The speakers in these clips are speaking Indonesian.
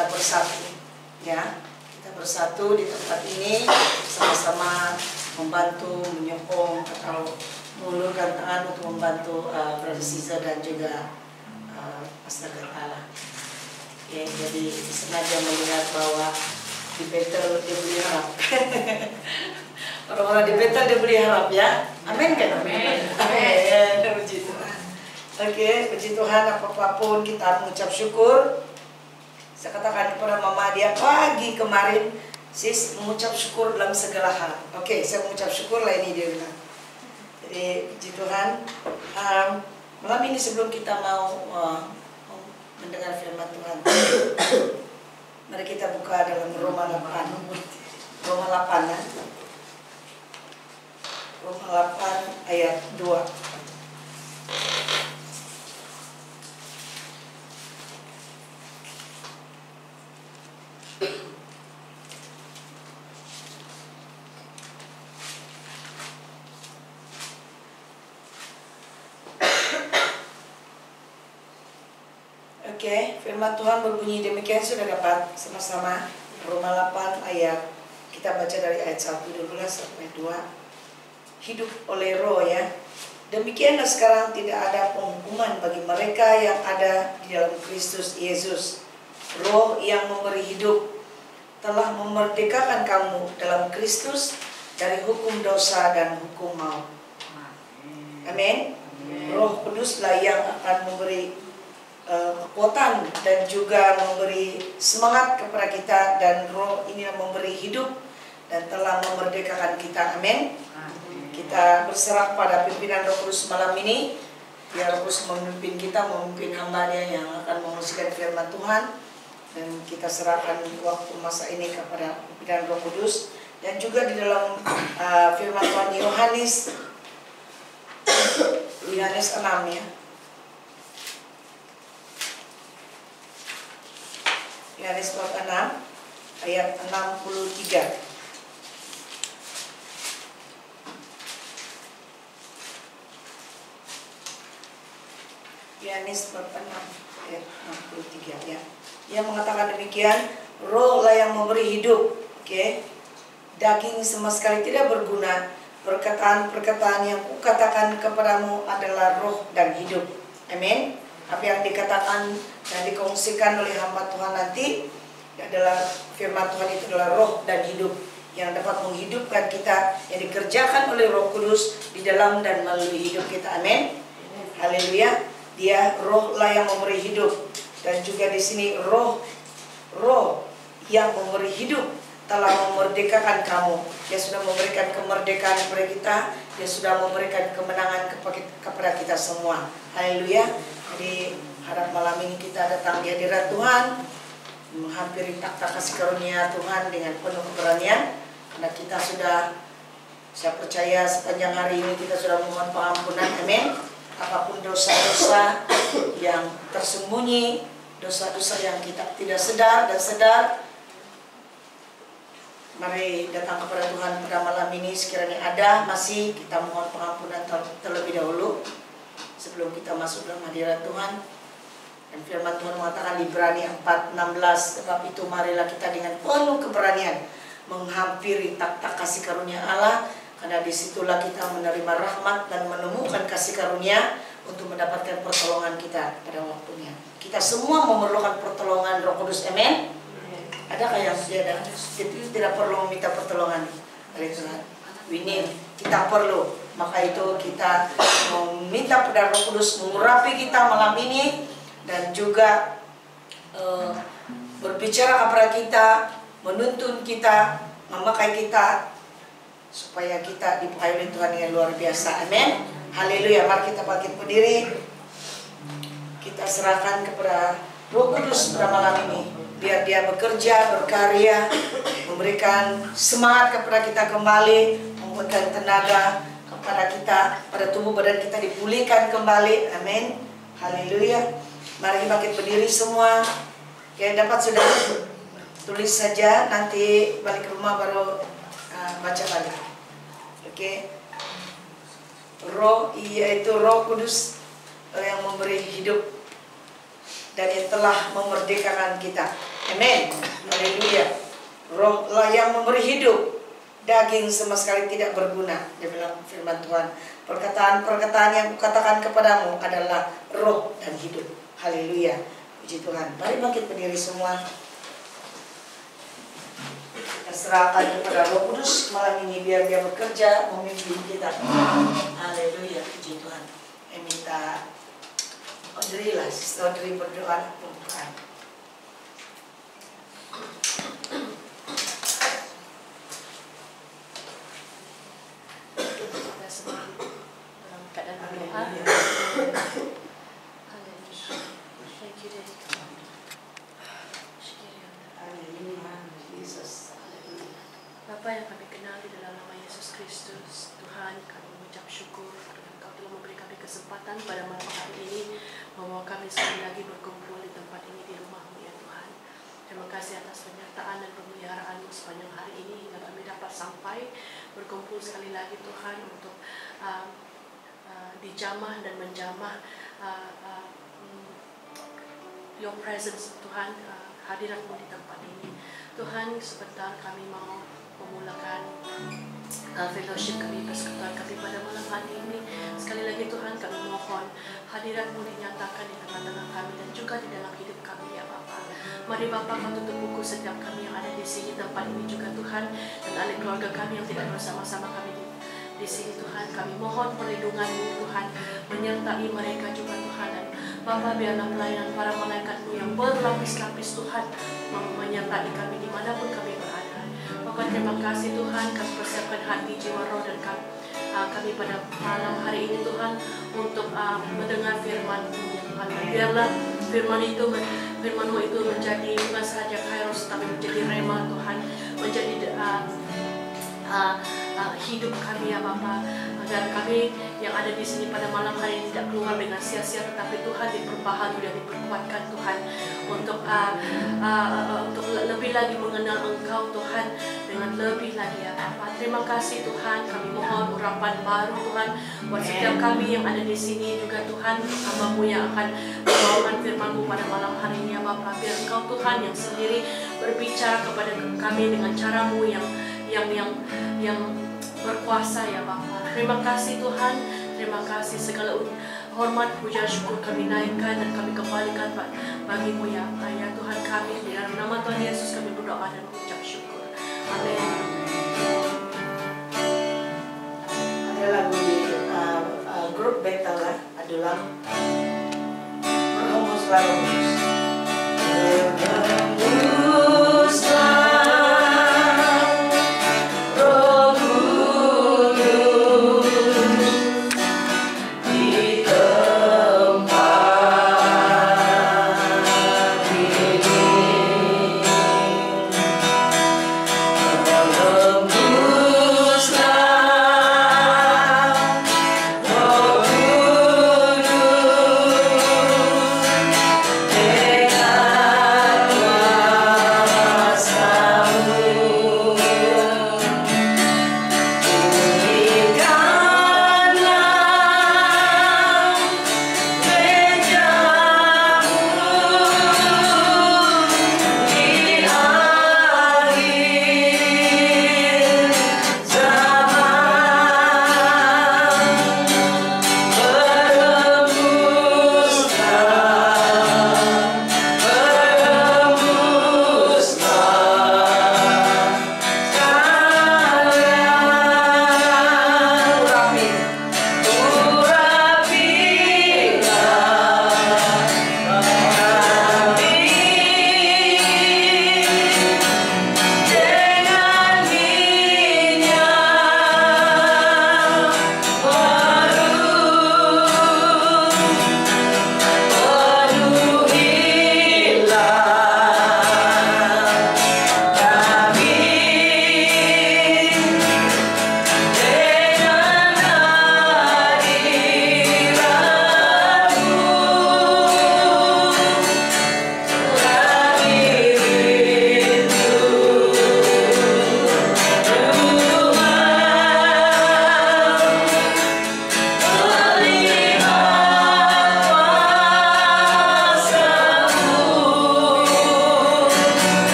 kita bersatu, ya. Kita bersatu di tempat ini, sama-sama membantu, menyokong atau mengulurkan tangan untuk membantu Brother Caesar dan juga Pastor Gantala. Ya, jadi sengaja melihat bahwa di Betel dia beli harap. Orang-orang di Betel dia beli harap, ya. Amin kan? Amin. Amin. Puji Tuhan. Oke, puji Tuhan, apapun kita mengucap syukur. Saya katakan kepada Mama dia pagi kemarin, sis mengucap syukur dalam segala hal. Oke, saya mengucap syukur lah ini dia bilang. Jadi puji Tuhan. Malam ini sebelum kita mau mendengar firman Tuhan, mari kita buka dalam Roma 8. Roma 8 ya. Roma 8 ayat 2. Oke, firman Tuhan berbunyi demikian, sudah dapat sama-sama. Roma 8 ayat, kita baca dari ayat 1:12 sampai 2. Hidup oleh roh, ya. Demikianlah sekarang tidak ada penghukuman bagi mereka yang ada di dalam Kristus Yesus. Roh yang memberi hidup telah memerdekakan kamu dalam Kristus dari hukum dosa dan hukum maut. Amin. Roh Kuduslah yang akan memberi kekuatan dan juga memberi semangat kepada kita, dan roh ini memberi hidup dan telah memerdekakan kita. Amin. Kita berserah pada pimpinan Roh Kudus malam ini, biar Roh Kudus memimpin kita, memimpin hamba-Nya yang akan mengusikan firman Tuhan, dan kita serahkan waktu masa ini kepada pimpinan Roh Kudus. Dan juga di dalam firman Tuhan Yohanes 6 ya. Yohanes 6 ayat 63. Yohanes 6 ayat 63 ya. Yang mengatakan demikian, roh lah yang memberi hidup. Oke. Daging sama sekali tidak berguna. Perkataan-perkataan yang kukatakan kepadamu adalah roh dan hidup. Amin. Apa yang dikatakan dan dikongsikan oleh hamba Tuhan nanti adalah firman Tuhan, itu adalah roh dan hidup yang dapat menghidupkan kita, yang dikerjakan oleh Roh Kudus di dalam dan melalui hidup kita. Amin. Haleluya. Dia roh lah yang memberi hidup, dan juga di sini roh yang memberi hidup telah memerdekakan kamu. Dia sudah memberikan kemerdekaan kepada kita. Dia sudah memberikan kemenangan kepada kita semua. Haleluya. Jadi harap malam ini kita datang di hadirat Tuhan, menghampiri takhta kasih karunia Tuhan dengan penuh keberanian, karena kita sudah, saya percaya sepanjang hari ini kita sudah memohon pengampunan. Amin. Apapun dosa-dosa yang tersembunyi, dosa-dosa yang kita tidak sadar dan sadar, mari datang kepada Tuhan pada malam ini. Sekiranya ada masih, kita mohon pengampunan terlebih dahulu sebelum kita masuk dalam hadirat Tuhan. Dan firman Tuhan mengatakan di Ibrani 4:16, sebab itu marilah kita dengan penuh keberanian menghampiri takhta kasih karunia Allah, karena disitulah kita menerima rahmat dan menemukan kasih karunia untuk mendapatkan pertolongan kita pada waktunya. Kita semua memerlukan pertolongan Roh Kudus. Amin. Adakah yang tidak? Itu tidak perlu meminta pertolongan dari Tuhan. Kita perlu. Maka itu kita meminta pada Roh Kudus mengurapi kita malam ini, dan juga berbicara kepada kita, menuntun kita, memakai kita, supaya kita dipakai oleh Tuhan yang luar biasa. Amin. Haleluya. Mari kita bangkit berdiri. Kita serahkan kepada Roh Kudus pada malam ini, biar dia bekerja, berkarya, memberikan semangat kepada kita kembali, memberikan tenaga kepada kita, pada tubuh badan kita dipulihkan kembali. Amin. Haleluya. Mari bangkit berdiri semua. Yang dapat sudah tulis saja, nanti balik ke rumah baru baca balik. Oke. Roh, yaitu Roh Kudus yang memberi hidup dan yang telah memerdekakan kita. Amin. Haleluya. Roh lah yang memberi hidup, daging sama sekali tidak berguna. Dia bilang firman Tuhan, perkataan-perkataan yang kukatakan kepadamu adalah roh dan hidup. Haleluya. Puji Tuhan. Mari bangkit berdiri semua. Kita serahkan kepada Roh Kudus malam ini biar dia bekerja memimpin kita. Haleluya. Puji Tuhan. Saya minta Audrey lah, Sister Audrey berdoa pembukaan. Kita semua dalam keadaan berdoa. Thank you, Daddy. Bapa yang kami kenal di dalam nama Yesus Kristus, Tuhan, kami mengucap syukur karena Engkau telah memberi kami kesempatan pada malam hari ini bahwa kami sekali lagi berkumpul di tempat ini di rumah-Mu ya Tuhan. Terima kasih atas penyertaan dan pemeliharaan-Mu sepanjang hari ini hingga kami dapat sampai berkumpul sekali lagi Tuhan untuk dijamah dan menjamah Your presence Tuhan, hadirat-Mu di tempat ini. Tuhan, sebentar kami mau memulakan fellowship kami, persekutuan kami pada malam hari ini. Sekali lagi Tuhan, kami mohon hadirat-Mu dinyatakan di tengah-tengah kami dan juga di dalam hidup kami ya Bapa. Mari Bapa, Kau tutup buku setiap kami yang ada di sini tempat ini juga Tuhan, dan ahli keluarga kami yang tidak bersama-sama kami di sini Tuhan. Kami mohon perlindungan-Mu Tuhan, menyertai mereka juga Tuhan. Dan Bapa, biarlah pelayanan para malaikat-Mu yang berlapis-lapis Tuhan menyertai kami dimanapun kami berada. Bapa, terima kasih Tuhan, kami persiapkan hati, jiwa, roh dan kami pada malam hari ini Tuhan untuk mendengar firman-Mu ya Tuhan. Biarlah firman-Mu itu menjadi bukan sahaja kairos tapi menjadi rema Tuhan, menjadi hidup kami ya Bapa, agar kami yang ada di sini pada malam hari ini tidak keluar dengan sia-sia, tetapi Tuhan diperbaharui dan diperkuatkan Tuhan untuk lebih lagi mengenal Engkau Tuhan dengan lebih lagi ya Bapa. Terima kasih Tuhan, kami mohon urapan baru Tuhan buat setiap kami yang ada di sini juga Tuhan, hamba-Mu yang akan membawakan firman-Mu pada malam hari ini ya Bapa. Biar Engkau Tuhan yang sendiri berbicara kepada kami dengan cara-Mu yang berkuasa ya Bapa. Terima kasih Tuhan, terima kasih, segala hormat, puja, syukur kami naikkan dan kami kembalikan bagi-Mu ya Tuhan kami. Di dalam nama Tuhan Yesus kami berdoa dan mengucap syukur. Amin. Ada lagu di grup Betala adalah Berhembuslah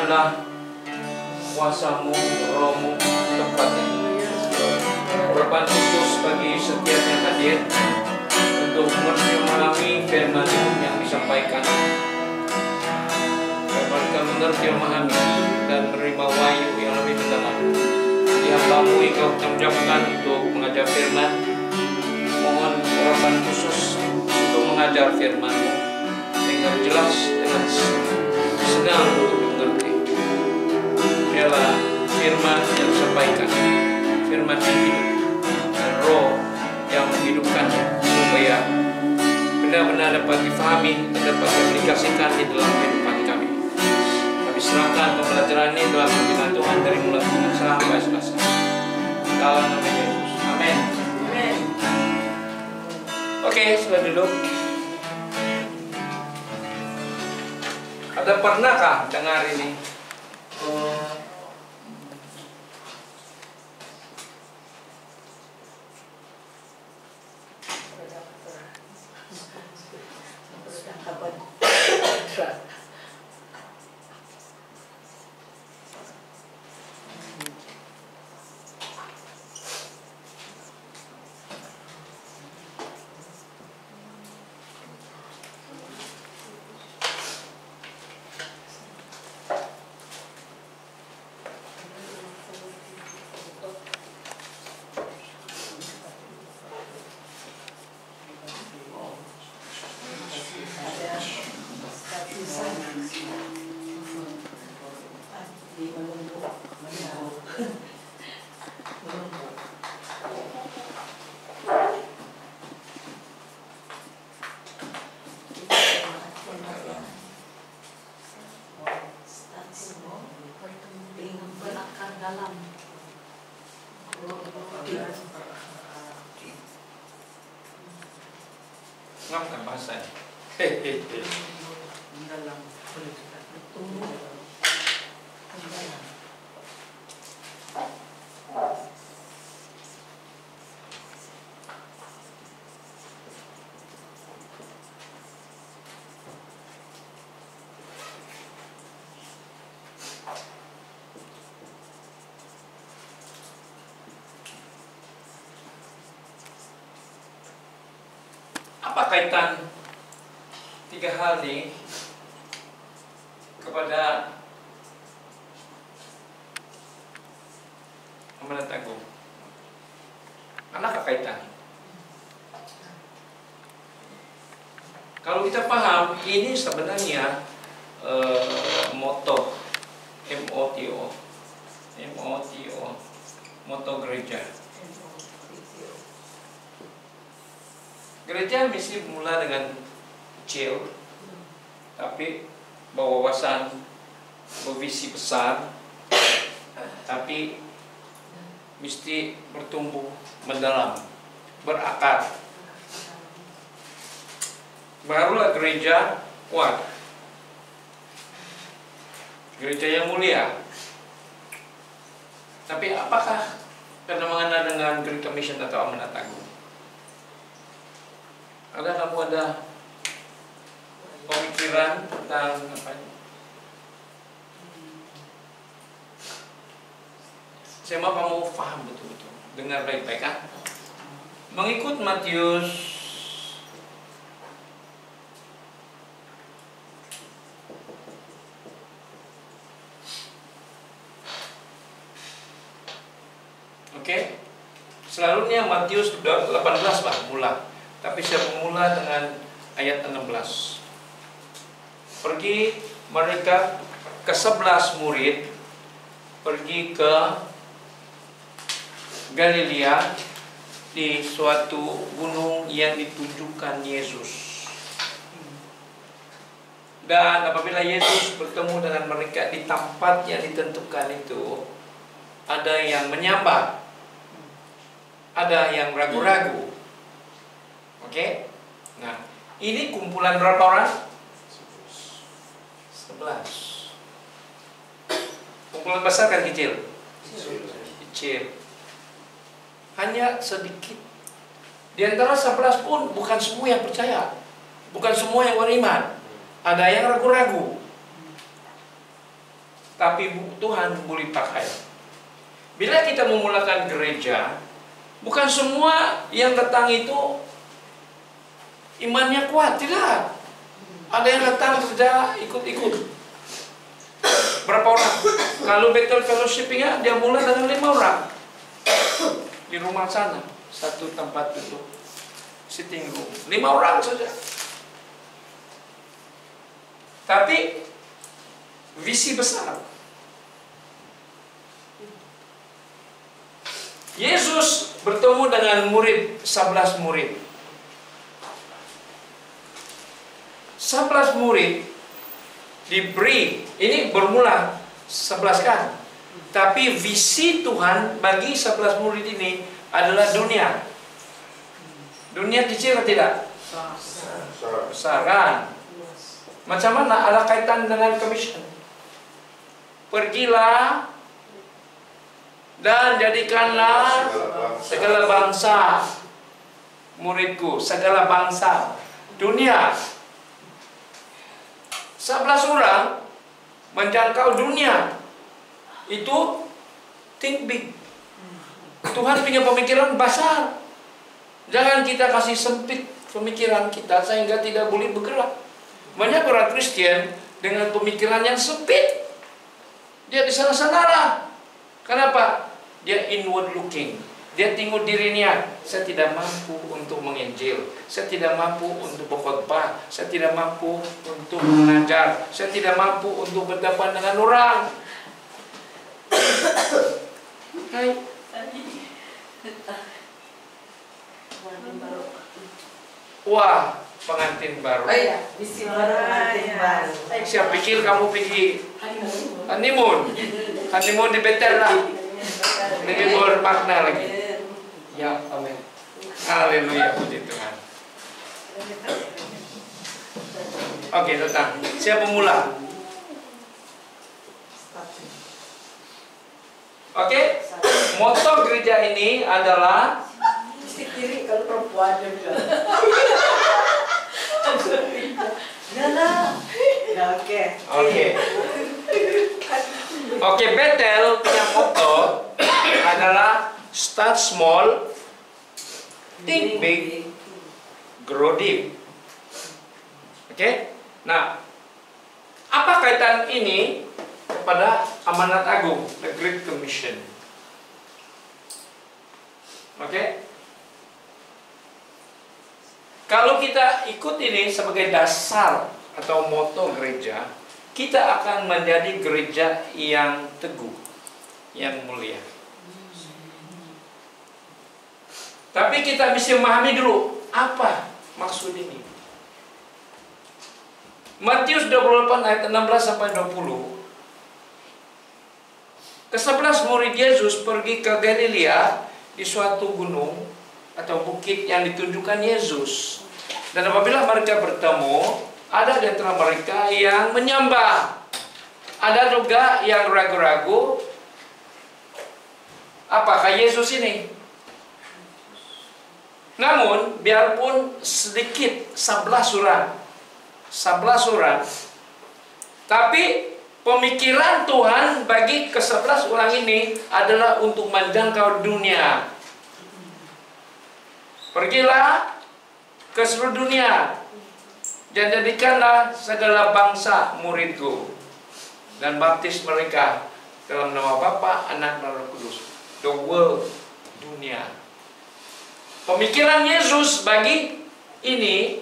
Nyatakanlah kuasamu, rohmu tempat ini. Urapan khusus bagi setiap yang hadir untuk mengerti memahami firman yang disampaikan. Mereka mengerti memahami dan menerima wahyu yang lebih mendalam. Di hambamu yang kau ucapkan untuk mengajar firman, mohon urapan khusus untuk mengajar firman-Mu dengan jelas, dengan senang untuk mengerti. Biarlah firman yang disampaikan, firman yang hidup dan roh yang menghidupkannya, supaya benar-benar dapat difahami dan dapat diaplikasikan di dalam kehidupan kami. Kami serahkan pembelajaran ini dalam pimpinan Tuhan dari mulai sampai selesai. Dalam nama Yesus. Amin. Amin. Oke, sudah duduk. Ada pernahkah dengar ini? Berakar dalam. Ngap bahasa. Apa kaitan tiga hal ini kepada amanat agung? Adakah kaitan? Kalau kita paham, ini sebenarnya moto moto gereja. Gereja mesti mulai dengan kecil, tapi berwawasan, bervisi besar, tapi mesti bertumbuh mendalam, berakar. Barulah gereja kuat, gereja yang mulia. Tapi apakah kena mengena dengan Great Commission atau amanat agung? Ada kamu ada pemikiran tentang apa? Saya mau kamu paham betul-betul, dengar baik-baik kan? Mengikut Matius selalunya Matius 18 lah mula. Tapi saya memula dengan ayat 16. Pergi mereka ke-11 murid pergi ke Galilea di suatu gunung yang ditunjukkan Yesus. Dan apabila Yesus bertemu dengan mereka di tempat yang ditentukan itu, ada yang menyambar, ada yang ragu-ragu. Oke? Nah, ini kumpulan berapa orang? 11. Kumpulan besar kan kecil? Kecil. Hanya sedikit. Di antara 11 pun bukan semua yang percaya. Bukan semua yang beriman. Ada yang ragu-ragu. tapi Tuhan boleh pakai. Bila kita memulakan gereja, bukan semua yang datang itu imannya kuat, tidak. Ada yang datang saja ikut-ikut. Berapa orang? Kalau Bethel Fellowship-nya dia mulai dengan 5 orang di rumah sana, satu tempat duduk, sitting room, 5 orang saja. Tapi visi besar. Yesus bertemu dengan murid, 11 murid. 11 murid diberi, ini bermula 11 kan. Tapi visi Tuhan bagi 11 murid ini adalah dunia. Dunia kecil atau tidak? Besar kan? Macam mana? Ada kaitan dengan commission. Pergilah dan jadikanlah segala bangsa muridku, segala bangsa dunia. 11 orang menjangkau dunia. Itu think big. Tuhan punya pemikiran besar. Jangan kita kasih sempit pemikiran kita sehingga tidak boleh bergerak. Banyak orang Kristen dengan pemikiran yang sempit. Dia di sana-sana lah. Kenapa? Dia inward looking. Dia tengok dirinya. Saya tidak mampu untuk menginjil. Saya tidak mampu untuk berkhotbah. Saya tidak mampu untuk mengajar. Saya tidak mampu untuk berdepan dengan orang. Hai. Wah, pengantin baru. Oh iya, visi baru, pengantin baru. Siapa pikir kamu pergi honeymoon? Honeymoon di Bethel lah. Lebih bermakna lagi. Ya, amin. Haleluya, puji Tuhan. Oke, datang. Siapa pemula? Oke, moto gereja ini adalah Kiri kalau perempuan dia bilang. Nah, oke. Oke, Bethel punya moto adalah start small, think big, grow deep. Oke? Nah, apa kaitan ini kepada amanat agung, the Great Commission? Oke? Kalau kita ikut ini sebagai dasar atau moto gereja, kita akan menjadi gereja yang teguh, yang mulia. Tapi kita bisa memahami dulu apa maksud ini. Matius 28 ayat 16 sampai 20. Ke-11 murid Yesus pergi ke Galilea di suatu gunung atau bukit yang ditunjukkan Yesus. Dan apabila mereka bertemu, ada di antara mereka yang menyembah. Ada juga yang ragu-ragu. Apakah Yesus ini? Namun, biarpun sedikit 11 orang, tapi pemikiran Tuhan bagi ke-11 orang ini adalah untuk menjangkau dunia. Pergilah ke seluruh dunia dan jadikanlah segala bangsa muridku dan baptis mereka dalam nama Bapa, Anak, dan Roh Kudus. The world, dunia. Pemikiran Yesus bagi ini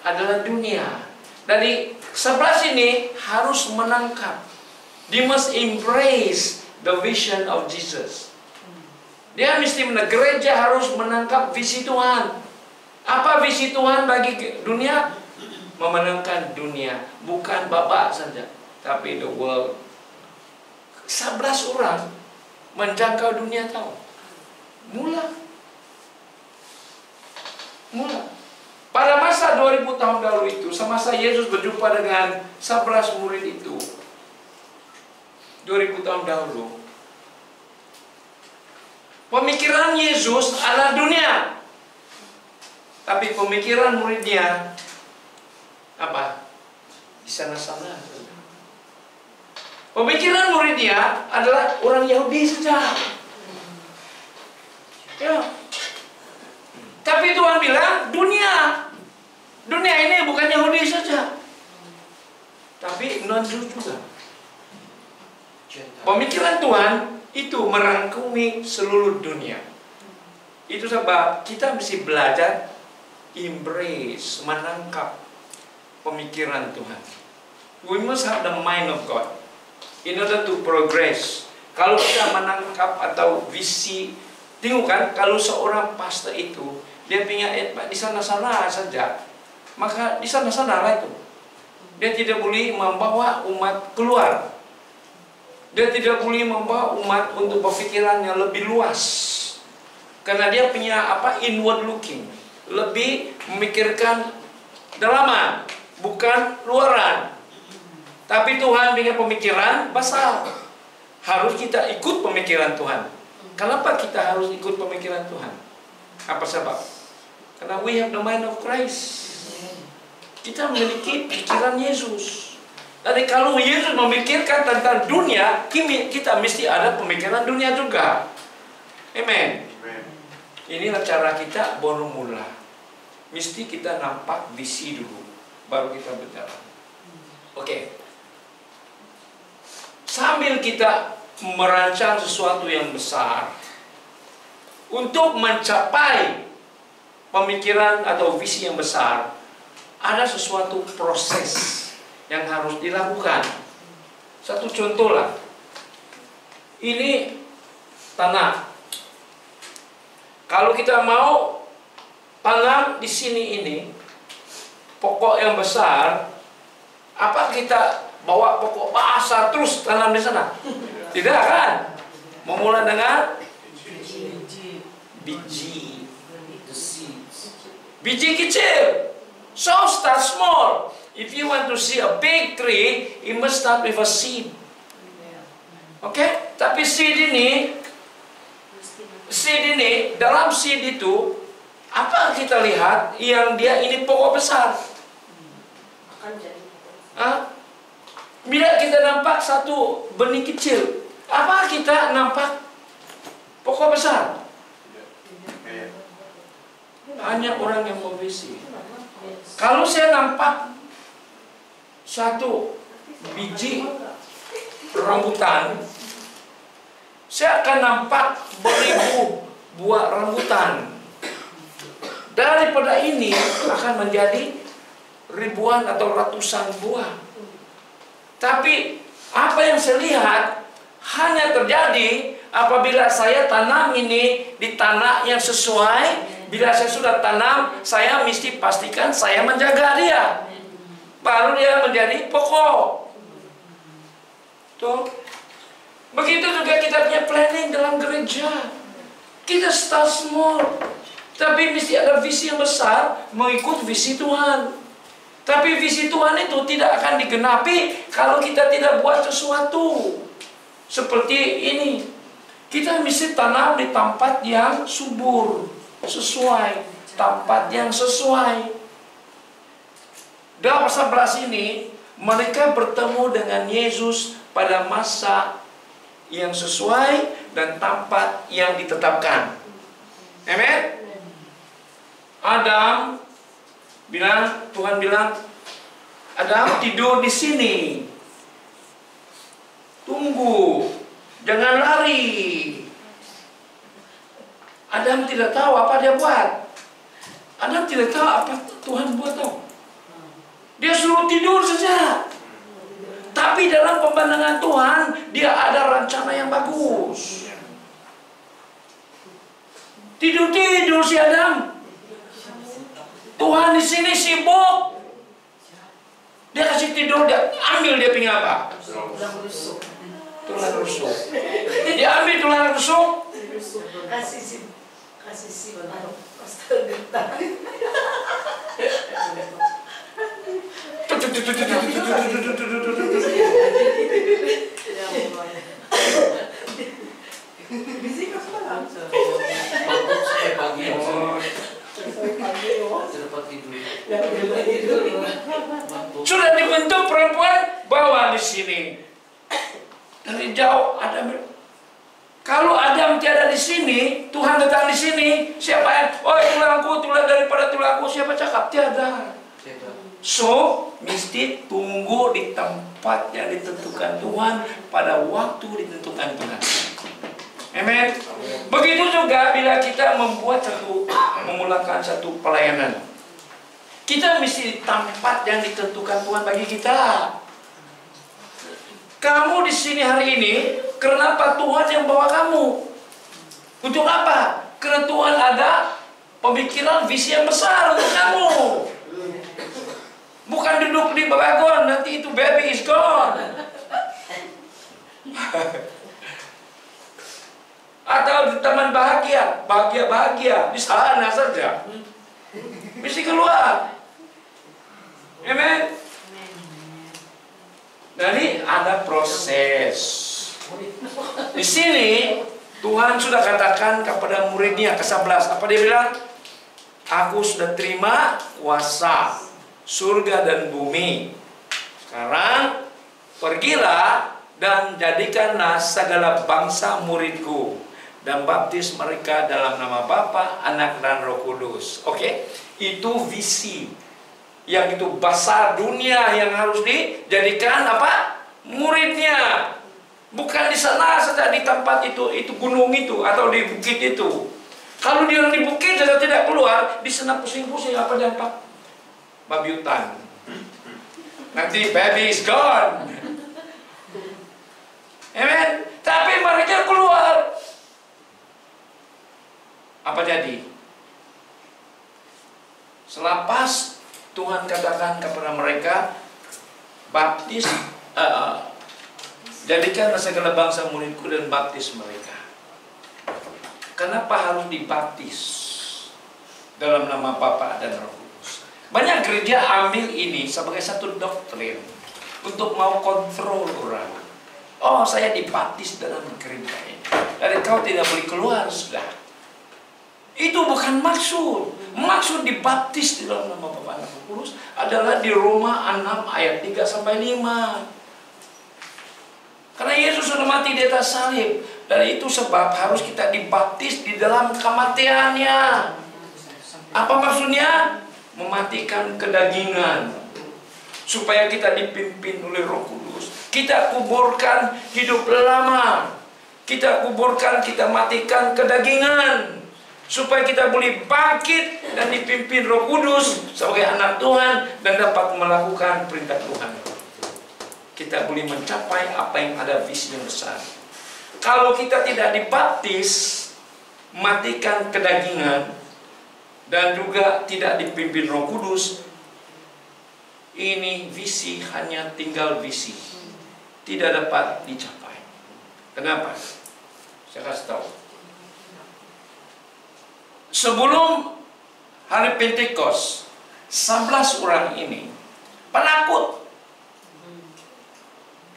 adalah dunia. Dari 11 ini harus menangkap. They must embrace the vision of Jesus. Dia mesti gereja harus menangkap visi Tuhan. Apa visi Tuhan bagi dunia? Memenangkan dunia, bukan Bapak saja, tapi the world. 11 orang menjangkau dunia tahu. Mula. Pada masa 2000 tahun lalu itu, semasa Yesus berjumpa dengan 11 murid itu, 2000 tahun dahulu, pemikiran Yesus adalah dunia. Tapi pemikiran muridnya apa? Di sana-sana. Pemikiran muridnya adalah orang Yahudi saja. Ya. Tapi Tuhan bilang dunia ini bukan Yahudi saja, tapi non-Jew juga. Pemikiran Tuhan itu merangkumi seluruh dunia. Itu sebab kita mesti belajar embrace, menangkap pemikiran Tuhan. We must have the mind of God in order to progress. Kalau kita menangkap atau visi, tengok kan, kalau seorang pastor itu dia punya di sana-sana saja, maka di sana-sana lah itu. Dia tidak boleh membawa umat keluar. Dia tidak boleh membawa umat untuk berfikirannya lebih luas. Karena dia punya inward looking, lebih memikirkan dalaman, bukan luaran. Tapi Tuhan punya pemikiran besar. Harus kita ikut pemikiran Tuhan. Kenapa kita harus ikut pemikiran Tuhan? Apa sebab? Karena we have the mind of Christ. Kita memiliki pikiran Yesus. Jadi kalau Yesus memikirkan tentang dunia, kita mesti ada pemikiran dunia juga. Amen. Inilah cara kita baru mula. Mesti kita nampak visi dulu, baru kita berjalan. Oke. Sambil kita merancang sesuatu yang besar untuk mencapai pemikiran atau visi yang besar, ada sesuatu proses yang harus dilakukan. Satu contoh lah, ini tanah. Kalau kita mau tanam di sini ini pokok yang besar, apa kita bawa pokok besar terus tanam di sana? Tidak kan? Memulai dengan biji kecil. So start small. If you want to see a big tree, you must start with a seed. Oke? Tapi seed ini, dalam seed itu, apa kita lihat yang dia ini pokok besar? Bila kita nampak satu benih kecil, apa kita nampak pokok besar? Hanya orang yang memvisi. Kalau saya nampak satu biji rambutan, saya akan nampak beribu buah rambutan. Daripada ini akan menjadi ribuan atau ratusan buah. Tapi apa yang saya lihat hanya terjadi apabila saya tanam ini di tanah yang sesuai. Bila saya sudah tanam, saya mesti pastikan saya menjaga dia. Baru dia menjadi pokok. Tuh. Begitu juga kita punya planning dalam gereja. Kita start small, tapi mesti ada visi yang besar mengikut visi Tuhan. Tapi visi Tuhan itu tidak akan digenapi kalau kita tidak buat sesuatu. Seperti ini. Kita mesti tanam di tempat yang subur, sesuai, tempat yang sesuai. Dalam pasal 11 ini, mereka bertemu dengan Yesus pada masa yang sesuai dan tempat yang ditetapkan. Amen. Tuhan bilang, Adam tidur di sini. Tunggu, jangan lari. Adam tidak tahu apa dia buat. Adam tidak tahu apa Tuhan buat tahu. Dia suruh tidur saja. Tapi dalam pemandangan Tuhan, dia ada rencana yang bagus. Tidur-tidur si Adam. Tuhan di sini sibuk. Dia kasih tidur, dia ambil dia punya apa? Tulang rusuk. Dia ambil tulang rusuk. Kasih si pastor getah. Sudah dibentuk perempuan, bawa di sini. Dari jauh Adam. Kalau Adam tiada di sini, Tuhan datang di sini, siapa yang, oh tulangku, tulang daripada tulangku, siapa cakap? Tiada. So, mesti tunggu di tempat yang ditentukan Tuhan pada waktu ditentukan Tuhan. Amen. Begitu juga bila kita memulakan satu pelayanan. Kita mesti di tempat yang ditentukan Tuhan bagi kita. Kamu di sini hari ini, kenapa Tuhan yang bawa kamu? Untuk apa? Karena Tuhan ada pemikiran visi yang besar untuk kamu. Bukan duduk di bagon, nanti itu baby is gone. Atau di taman bahagia, bahagia di sana saja. Mesti keluar. Amen. Jadi ada proses. Di sini Tuhan sudah katakan kepada muridnya ke-11, apa dia bilang? Aku sudah terima kuasa surga dan bumi. Sekarang pergilah dan jadikanlah segala bangsa muridku dan baptis mereka dalam nama Bapa, Anak dan Roh Kudus. Oke? Itu visi. Yang itu besar dunia yang harus dijadikan apa? Muridnya. Bukan di sana saja di tempat itu gunung itu atau di bukit itu. Kalau dia di bukit saja tidak keluar, di sana pusing-pusing apa dampak? Babi hutan. Nanti baby is gone. Amen. Tapi mereka keluar. Apa jadi? Selepas Tuhan katakan kepada mereka, baptis, jadikan segala bangsa muridku dan baptis mereka. Kenapa harus dibaptis dalam nama Bapa dan Roh Kudus? Banyak gereja ambil ini sebagai satu doktrin untuk mau kontrol orang. Oh, saya dibaptis dalam gereja ini, dari kau tidak boleh keluar sudah. Itu bukan maksud. Maksud dibaptis di dalam nama Bapa dan Roh Kudus adalah di Roma 6 ayat 3 sampai 5. Karena Yesus sudah mati di atas salib. Dan itu sebab harus kita dibaptis di dalam kematiannya. Apa maksudnya? Mematikan kedagingan. Supaya kita dipimpin oleh Roh Kudus. Kita kuburkan hidup lama. Kita kuburkan, kita matikan kedagingan. Supaya kita boleh bangkit dan dipimpin Roh Kudus sebagai anak Tuhan dan dapat melakukan perintah Tuhan. Kita boleh mencapai apa yang ada visi yang besar. Kalau kita tidak dibaptis, matikan kedagingan dan juga tidak dipimpin Roh Kudus, ini visi hanya tinggal visi, tidak dapat dicapai. Kenapa? Saya kasih tahu. Sebelum hari Pentecost, 11 orang ini penakut.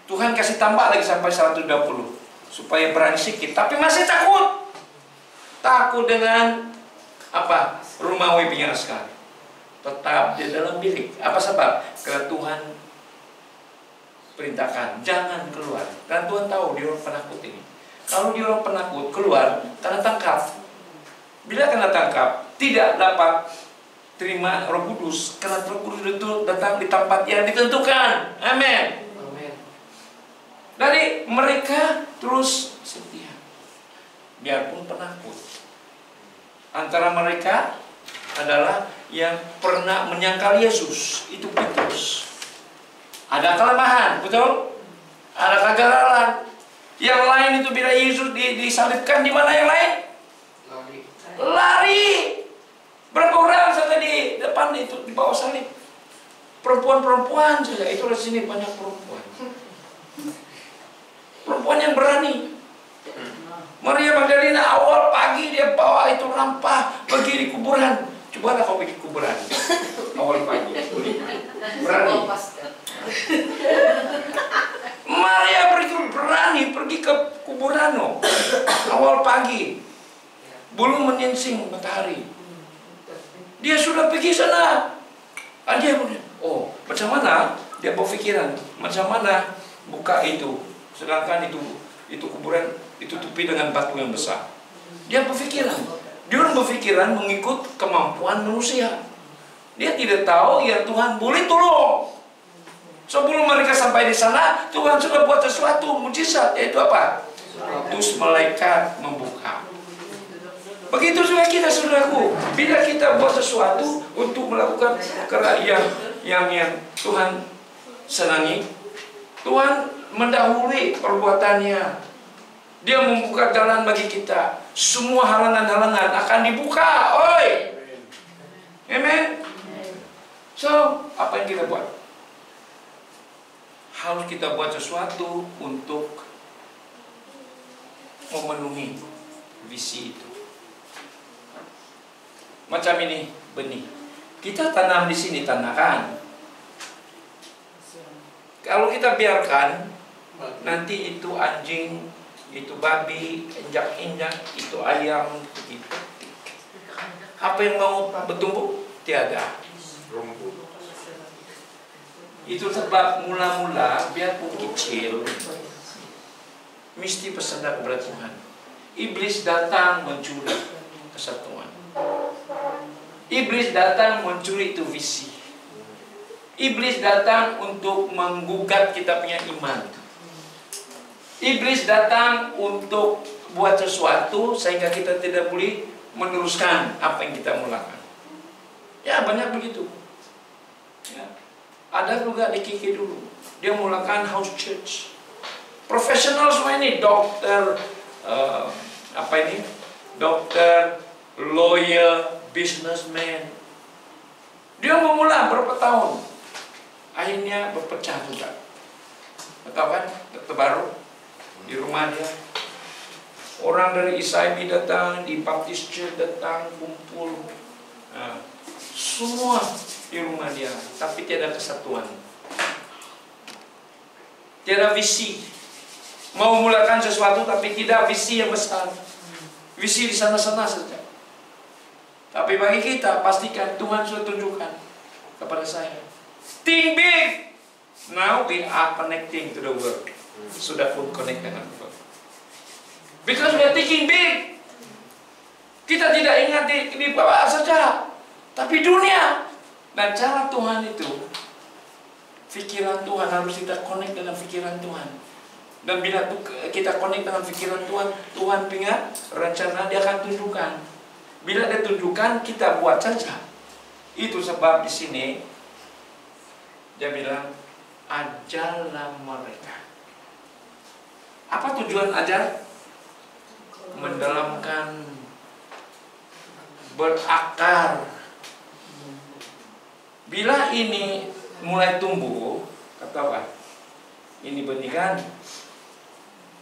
Tuhan kasih tambah lagi sampai 120 supaya berani sedikit, tapi masih takut. Takut dengan apa? Romawi punya sekali. Tetap di dalam bilik. Apa sebab? Karena Tuhan perintahkan jangan keluar. Karena Tuhan tahu dia orang penakut ini. Kalau dia orang penakut keluar, karena tangkap. Bila kena tangkap, tidak dapat terima Roh Kudus. Karena Roh Kudus itu datang di tempat yang ditentukan. Amin. Dari mereka terus setia, biarpun penakut. Antara mereka adalah yang pernah menyangkal Yesus, itu Petrus. Ada kelemahan, betul? Ada kegagalan. Yang lain itu bila Yesus disalibkan, di mana yang lain? Lari. Berapa orang saja di depan itu, di bawah salib? Perempuan-perempuan saja. Itu di sini banyak perempuan. Perempuan yang berani. Maria Magdalena awal pagi dia bawa itu rempah pergi di kuburan. Cobalah kau pergi kuburan awal pagi. Berani. Maria berani pergi ke kuburan awal pagi. Belum menyingsing matahari. Dia sudah pergi sana. Dia oh, macam mana? Dia berpikiran, macam mana buka itu sedangkan itu kuburan ditutupi dengan batu yang besar. Dia orang berpikiran mengikut kemampuan manusia. Dia tidak tahu ya Tuhan boleh tolong. Sebelum mereka sampai di sana, Tuhan sudah buat sesuatu mujizat, yaitu apa? Terus malaikat membuka. Begitu juga kita, saudaraku. Bila kita buat sesuatu untuk melakukan perkara yang Tuhan senangi, Tuhan mendahului perbuatannya. Dia membuka jalan bagi kita. Semua halangan-halangan akan dibuka. Oi, amen. So, apa yang kita buat? Harus kita buat sesuatu untuk memenuhi visi itu. Macam ini benih. Kita tanam di sini tanah kan. Kalau kita biarkan, nanti itu anjing, itu babi, injak-injak, itu ayam, begitu. Apa yang mau bertumbuh? Tiada. Itu sebab mula-mula biarpun kecil, mesti bersandar kepada Tuhan. Iblis datang mencuri kesatuan. Iblis datang mencuri itu visi. Iblis datang untuk menggugat kita punya iman. Iblis datang untuk buat sesuatu sehingga kita tidak boleh meneruskan apa yang kita mulakan. Ya, banyak begitu. Ya. Ada juga di Kiki dulu. Dia mulakan house church. Profesional semua ini, dokter, dokter, lawyer, businessman. Dia memulai berapa tahun, akhirnya berpecah juga. Tahu kan, dokter baru di rumah dia. Orang dari ISIB datang, di Baptist Church datang, kumpul. Semua di rumah dia, tapi tiada kesatuan. Tiada visi. Mau mulakan sesuatu tapi tidak visi yang besar. Visi di sana-sana saja. Tapi bagi kita, pastikan Tuhan sudah tunjukkan kepada saya. Think big. Now we are connecting to the world. Sudah pun connect dengan Tuhan. Because we are thinking big. Kita tidak ingat di bawah saja, tapi dunia. Dan cara Tuhan itu, pikiran Tuhan harus kita connect dengan pikiran Tuhan. Dan bila kita connect dengan pikiran Tuhan, Tuhan punya rencana, dia akan tunjukkan. Bila dia tunjukkan, kita buat saja. Itu sebab di sini dia bilang, ajarlah mereka. Apa tujuan ajar? Mendalamkan, berakar. Bila ini mulai tumbuh, kata apa? Ini benih kan?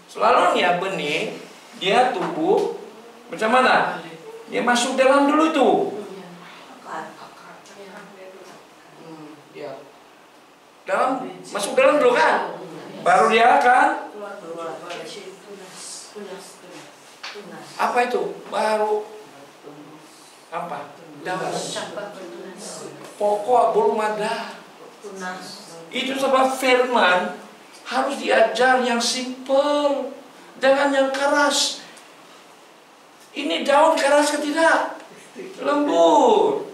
Selalunya benih, dia tumbuh macam mana? Dia masuk dalam dulu itu. Masuk dalam dulu kan? Baru dia akan apa itu? Baru apa? Daun. Pokok belum ada. Itu sebab firman harus diajar yang simple, jangan yang keras. Ini daun keras ke tidak? Lembut.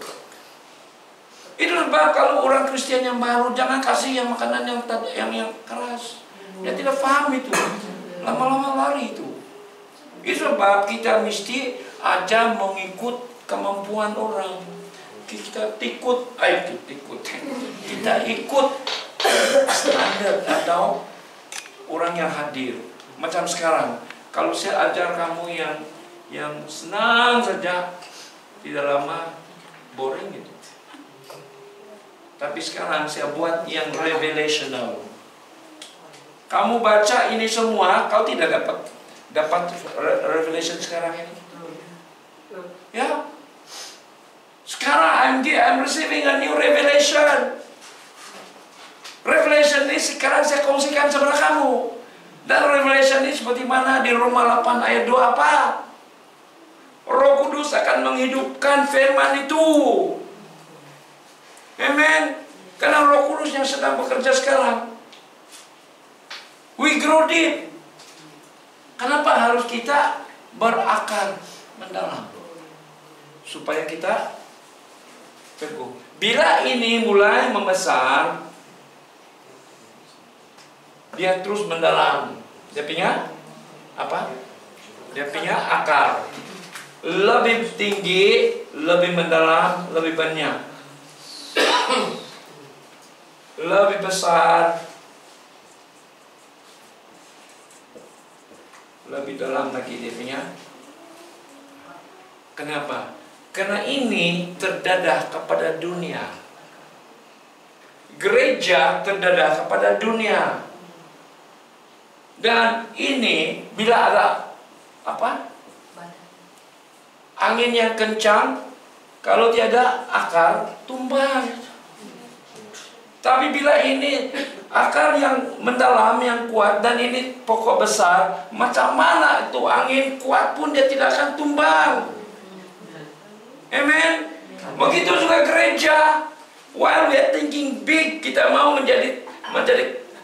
Itu sebab kalau orang Kristen yang baru, jangan kasih yang makanan yang keras. Dia tidak paham itu. Lama-lama lari itu. Itu sebab kita mesti ajar mengikut kemampuan orang. Kita ikut standar atau orang yang hadir. Macam sekarang, kalau saya ajar kamu yang senang saja, tidak lama boring gitu. Tapi sekarang saya buat yang revelational. Kamu baca ini semua, kau tidak dapat revelation sekarang ini. Ya. Sekarang I'm receiving a new revelation. Revelation ini sekarang saya kongsikan kepada kamu. Dan revelation ini seperti mana di Roma 8 ayat 2 apa? Roh Kudus akan menghidupkan firman itu. Amen. Karena Roh Kudus yang sedang bekerja sekarang. We grow deep. Kenapa harus kita berakar mendalam? Supaya kita teguh. Bila ini mulai membesar, dia terus mendalam. Dia punya apa? Dia punya akar. Lebih tinggi, lebih mendalam, lebih banyak. Lebih besar, lebih dalam lagi dia punya. Kenapa? Karena ini terdadah kepada dunia. Gereja terdadah kepada dunia. Dan ini bila ada apa? Angin yang kencang, kalau tiada akar, tumbang. Tapi bila ini akar yang mendalam, yang kuat, dan ini pokok besar, macam mana itu angin kuat pun dia tidak akan tumbang. Amen. Begitu juga gereja. While we are thinking big, kita mau menjadi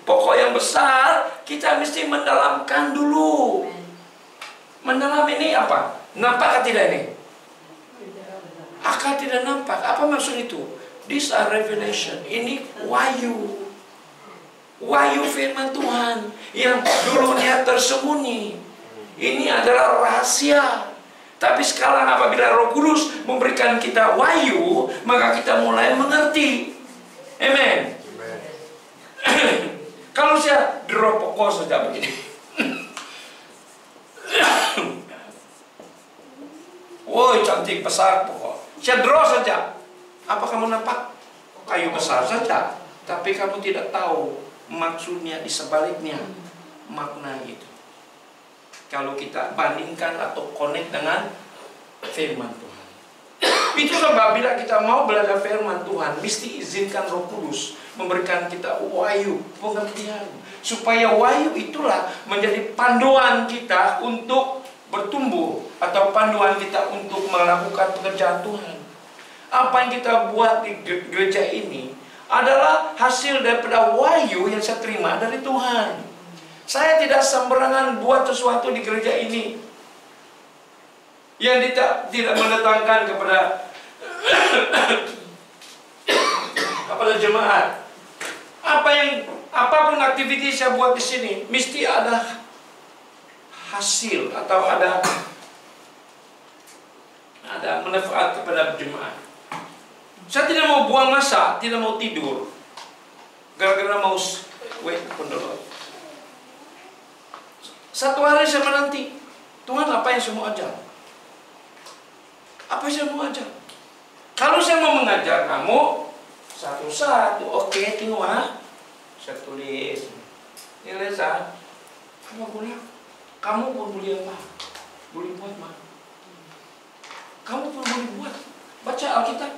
pokok yang besar, kita mesti mendalamkan dulu. Mendalam ini apa? Nampak tidak ini? Akar tidak nampak. Apa maksud itu? These are revelation. Ini wahyu. Wahyu firman Tuhan yang dulunya tersembunyi. Ini adalah rahasia. Tapi sekarang apabila Roh Kudus memberikan kita wahyu, maka kita mulai mengerti. Amen. Kalau saya drop pokok saja begini. Woi, cantik besar pokok. Saya draw saja. Apa kamu nampak? Kayu besar saja. Tapi kamu tidak tahu maksudnya di sebaliknya. Makna itu. Kalau kita bandingkan atau connect dengan firman Tuhan. Itu sebab bila kita mau belajar firman Tuhan, mesti izinkan Roh Kudus memberikan kita wahyu, pengertian. Supaya wahyu itulah menjadi panduan kita untuk bertumbuh, atau panduan kita untuk melakukan pekerjaan Tuhan. Apa yang kita buat di gereja ini adalah hasil daripada wahyu yang saya terima dari Tuhan. Saya tidak sembarangan buat sesuatu di gereja ini yang tidak mendatangkan kepada jemaat. Apapun aktivitas saya buat di sini mesti ada hasil atau ada manfaat kepada jemaat. Saya tidak mau buang masa, tidak mau tidur, gara-gara mau wait pendolor. Satu hari saya menanti, Tuhan apa yang saya mau ajar? Apa yang saya mau ajar? Kalau saya mau mengajar kamu satu-satu, oke, tengok saya tulis. Ini Lesa, apa boleh? Kamu pun boleh apa? Boleh buat mah. Kamu pun boleh buat. Baca Alkitab,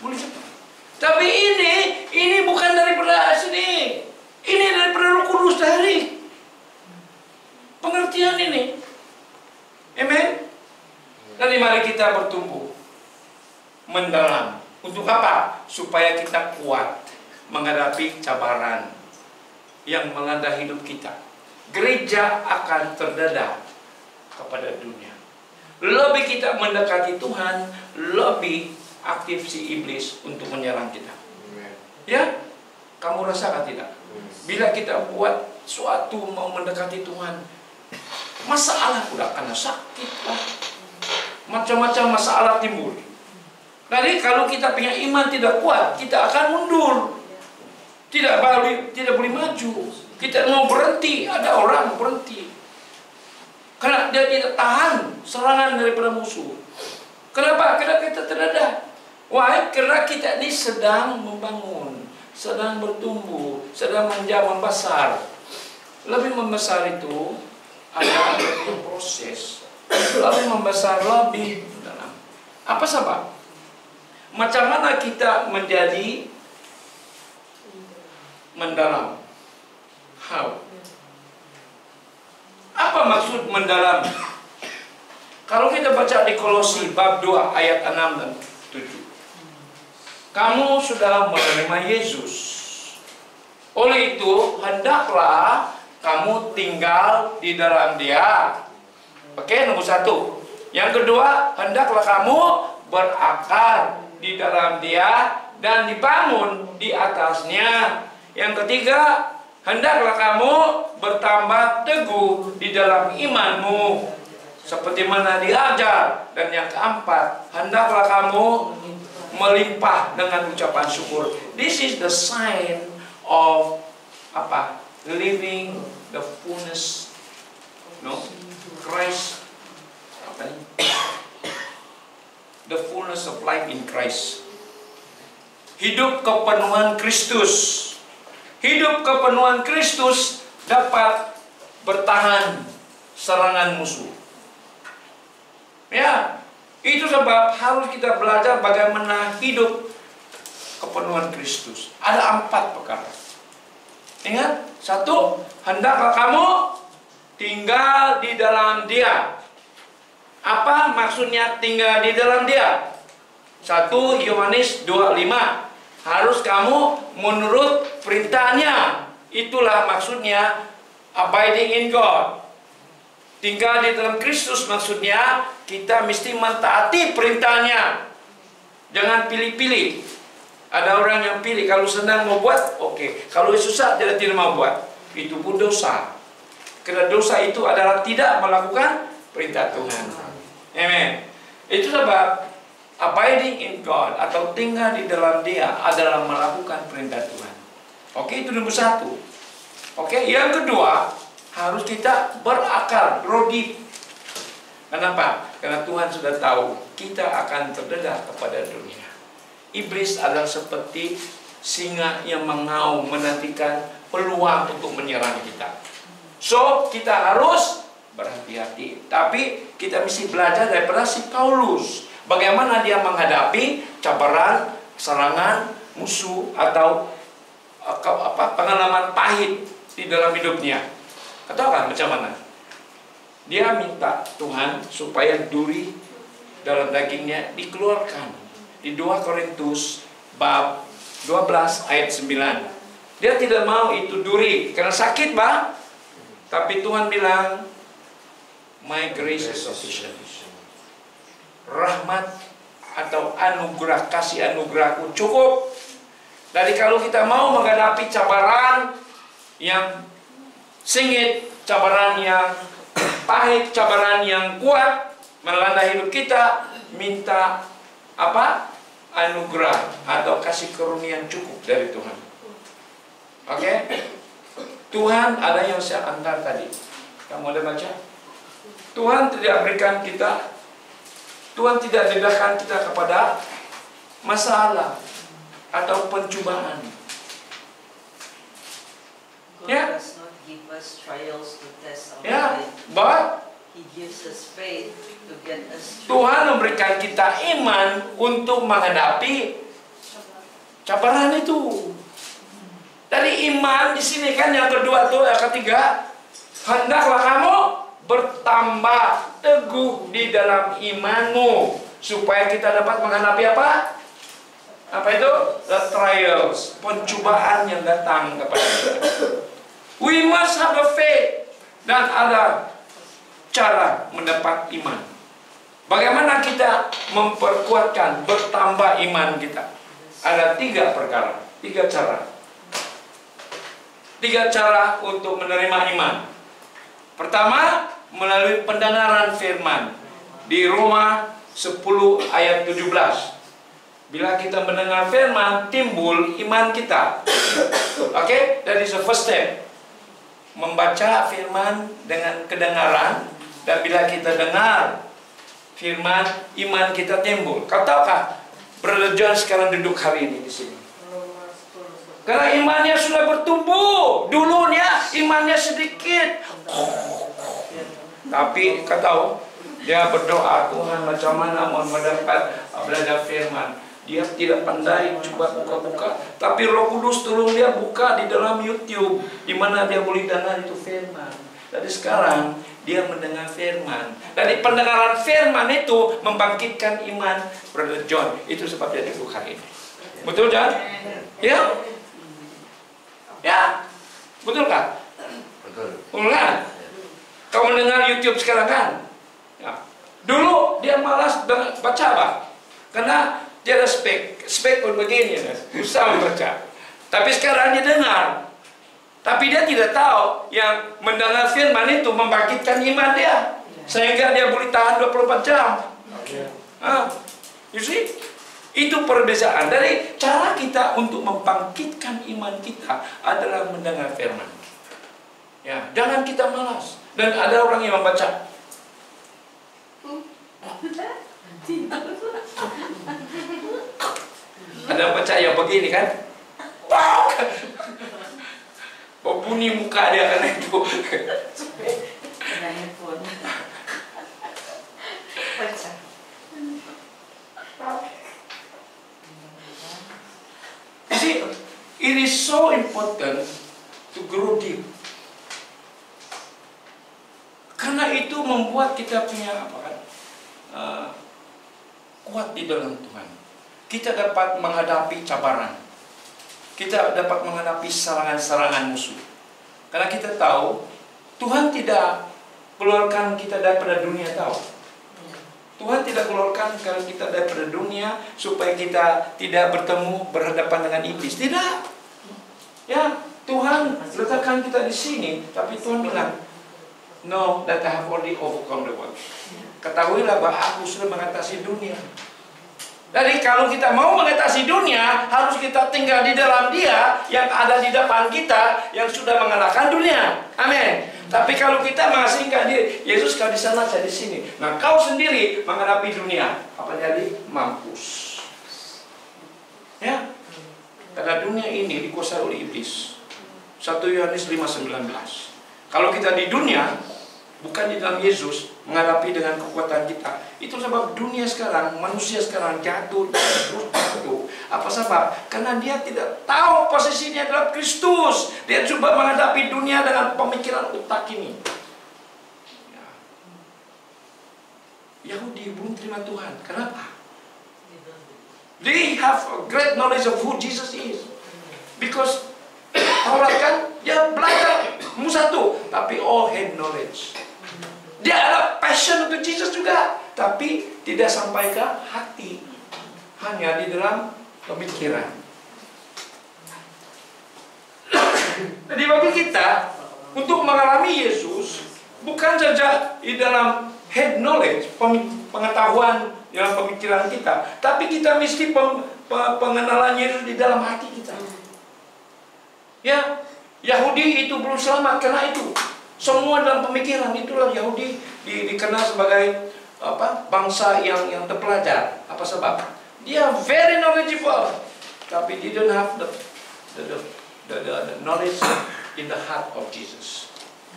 boleh cepat. Tapi ini bukan daripada sini. Ini daripada Roh Kudus dari pengertian ini. Amen. Jadi mari kita bertumbuh mendalam. Untuk apa? Supaya kita kuat menghadapi cabaran yang melanda hidup kita. Gereja akan terdedah kepada dunia. Lebih kita mendekati Tuhan, lebih aktif si iblis untuk menyerang kita. Ya? Kamu rasakan tidak? Bila kita buat suatu mau mendekati Tuhan, masalah udah kena sakit lah. Macam-macam masalah timbul. Jadi kalau kita punya iman tidak kuat, kita akan mundur. Tidak boleh maju. Kita mau berhenti, ada orang berhenti. Karena dia tidak tahan serangan daripada musuh. Kenapa? Karena kita terdedah. Why? Karena kita ini sedang membangun, sedang bertumbuh, sedang membesar. Lebih membesar itu ada proses. Lebih membesar, lebih dalam. Apa sebab? Macam mana kita menjadi mendalam? How? Apa maksud mendalam? Kalau kita baca di Kolose bab 2 ayat 6 dan 7. Kamu sudah menerima Yesus. Oleh itu, hendaklah kamu tinggal di dalam Dia. Oke, nomor 1. Yang kedua, hendaklah kamu berakar di dalam Dia dan dibangun di atasnya. Yang ketiga, hendaklah kamu bertambah teguh di dalam imanmu seperti mana diajar. Dan yang keempat, hendaklah kamu melimpah dengan ucapan syukur. This is the sign of apa? Living the fullness, no, Christ. Apa ini? The fullness of life in Christ. Hidup kepenuhan Kristus. Hidup kepenuhan Kristus dapat bertahan serangan musuh. Ya, itu sebab harus kita belajar bagaimana hidup kepenuhan Kristus. Ada 4 perkara. Ingat, 1, hendaklah kamu tinggal di dalam Dia. Apa maksudnya tinggal di dalam Dia? 1 Yohanes 2:5. Harus kamu menurut perintahnya. Itulah maksudnya abiding in God. Tinggal di dalam Kristus maksudnya kita mesti mentaati perintahnya. Jangan pilih-pilih. Ada orang yang pilih, kalau senang mau buat, oke. Kalau susah, dia tidak mau buat. Itu pun dosa. Karena dosa itu adalah tidak melakukan perintah Tuhan. Amen. Itu sebab abiding in God atau tinggal di dalam Dia adalah melakukan perintah Tuhan. Oke, itu nomor 1. Oke, yang kedua, harus kita berakar, grow deep. Kenapa? Karena Tuhan sudah tahu kita akan terdedah kepada dunia. Iblis adalah seperti singa yang mengaum menantikan peluang untuk menyerang kita. So, kita harus berhati-hati. Tapi kita mesti belajar daripada si Paulus. Bagaimana dia menghadapi cabaran, serangan, musuh atau pengalaman pahit di dalam hidupnya. Katakan macam mana? Dia minta Tuhan supaya duri dalam dagingnya dikeluarkan. Di 2 Korintus bab 12 ayat 9. Dia tidak mau itu duri karena sakit, Pak. Tapi Tuhan bilang, my grace is sufficient. Rahmat atau anugerah, kasih anugerahku cukup. Jadi kalau kita mau menghadapi cabaran yang sengit, cabaran yang pahit, cabaran yang kuat melanda hidup kita, minta apa? Anugerah atau kasih karunia yang cukup dari Tuhan. Oke? Tuhan ada yang saya antar tadi. Kamu ada baca? Tuhan tidak berikan kita, Tuhan tidak dedahkan kita kepada masalah atau pencobaan. God does not give us trials to test our Ya, faith. but He gives us faith to get us through. Tuhan memberikan kita iman untuk menghadapi cabaran itu. Dari iman di sini kan yang kedua tuh, yang ketiga, hendaklah kamu bertambah teguh di dalam imanmu supaya kita dapat menghadapi apa? Apa itu? The trials, pencobaan yang datang kepada kita. We must have a faith, dan ada cara mendapat iman. Bagaimana kita memperkuatkan, bertambah iman kita? Ada 3 perkara, 3 cara. 3 cara untuk menerima iman. Pertama, melalui pendengaran firman. Di Roma 10 ayat 17. Bila kita mendengar firman, timbul iman kita. Oke, that is the first step. Membaca firman dengan kedengaran. Dan bila kita dengar firman, iman kita timbul. Kau tahukah, Brother John sekarang duduk hari ini di sini? Karena imannya sudah bertumbuh. Dulunya imannya sedikit. Tapi kau tahu, dia berdoa, Tuhan macam mana mau mendapat belajar firman. Dia tidak pandai coba buka-buka, tapi Roh Kudus tolong dia buka di dalam YouTube, di mana dia boleh dengar itu firman. Jadi sekarang dia mendengar firman. Dari pendengaran firman itu membangkitkan iman Brother John. Itu sebab dia duduk hari ini. Betul, John? Ya? Ya? Betul kan? Kan? Kau mendengar YouTube sekarang kan? Ya. Dulu dia malas baca apa? Karena dia ada spek pun begini, susah membaca. Tapi sekarang dia dengar. Tapi dia tidak tahu yang mendengar firman itu membangkitkan iman dia. Sehingga dia boleh tahan 24 jam. You see? Itu perbedaan. Dari cara kita untuk membangkitkan iman kita adalah mendengar firman. Ya, jangan kita malas. Dan ada orang yang membaca. Ada yang baca yang begini kan? Wow! Bunyi muka dia karena itu. Kena handphone. Baca. You see, it is so important to grow deep. Karena itu membuat kita punya apa kan? Kuat di dalam Tuhan. Kita dapat menghadapi cabaran. Kita dapat menghadapi serangan-serangan musuh. Karena kita tahu Tuhan tidak keluarkan kita daripada dunia tahu. Tuhan tidak keluarkan kita daripada dunia supaya kita tidak berhadapan dengan iblis. Tidak. Ya, Tuhan letakkan kita di sini, tapi Tuhan bilang, "No, that I have already overcome the world." Ketahuilah bahwa aku sudah mengatasi dunia. Jadi kalau kita mau mengatasi dunia, harus kita tinggal di dalam Dia yang ada di depan kita, yang sudah mengalahkan dunia. Amin. Tapi kalau kita mengasingkan diri, Yesus kau di sana, saya di sini. Nah, kau sendiri menghadapi dunia, apa jadi? Mampus. Ya. Karena dunia ini dikuasai oleh iblis. 1 Yohanes 5:19. Kalau kita di dunia, bukan di dalam Yesus, menghadapi dengan kekuatan kita. Itu sebab dunia sekarang, manusia sekarang jatuh. Apa sebab? Karena dia tidak tahu posisinya dalam Kristus. Dia coba menghadapi dunia dengan pemikiran otak ini. Ya. Yahudi belum terima Tuhan. Kenapa? They have a great knowledge of who Jesus is. Because Taurat kan, dia belajar Musa tuh, tapi all had knowledge. Dia ada passion untuk Jesus juga, tapi tidak sampai ke hati, hanya di dalam pemikiran. Jadi bagi kita untuk mengalami Yesus bukan saja di dalam head knowledge, pengetahuan dalam pemikiran kita, tapi kita mesti pengenalan Yesus di dalam hati kita. Ya, Yahudi itu belum selamat karena itu. Semua dalam pemikiran, itulah Yahudi dikenal sebagai apa? Bangsa yang terpelajar. Apa sebab? Dia very knowledgeable, tapi didn't have the knowledge in the heart of Jesus.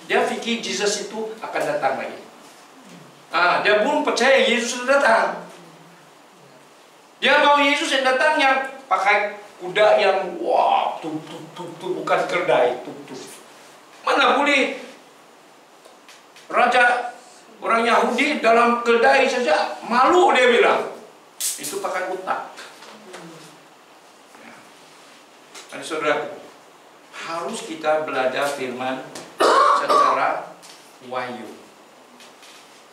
Dia pikir Jesus itu akan datang lagi. Dia belum percaya Yesus sudah datang. Dia mau Yesus yang datang yang pakai kuda yang wah, bukan keldai, Mana boleh raja orang Yahudi dalam keldai saja malu, dia bilang. Itu pakai otak. Dan saudara, harus kita belajar firman secara wahyu.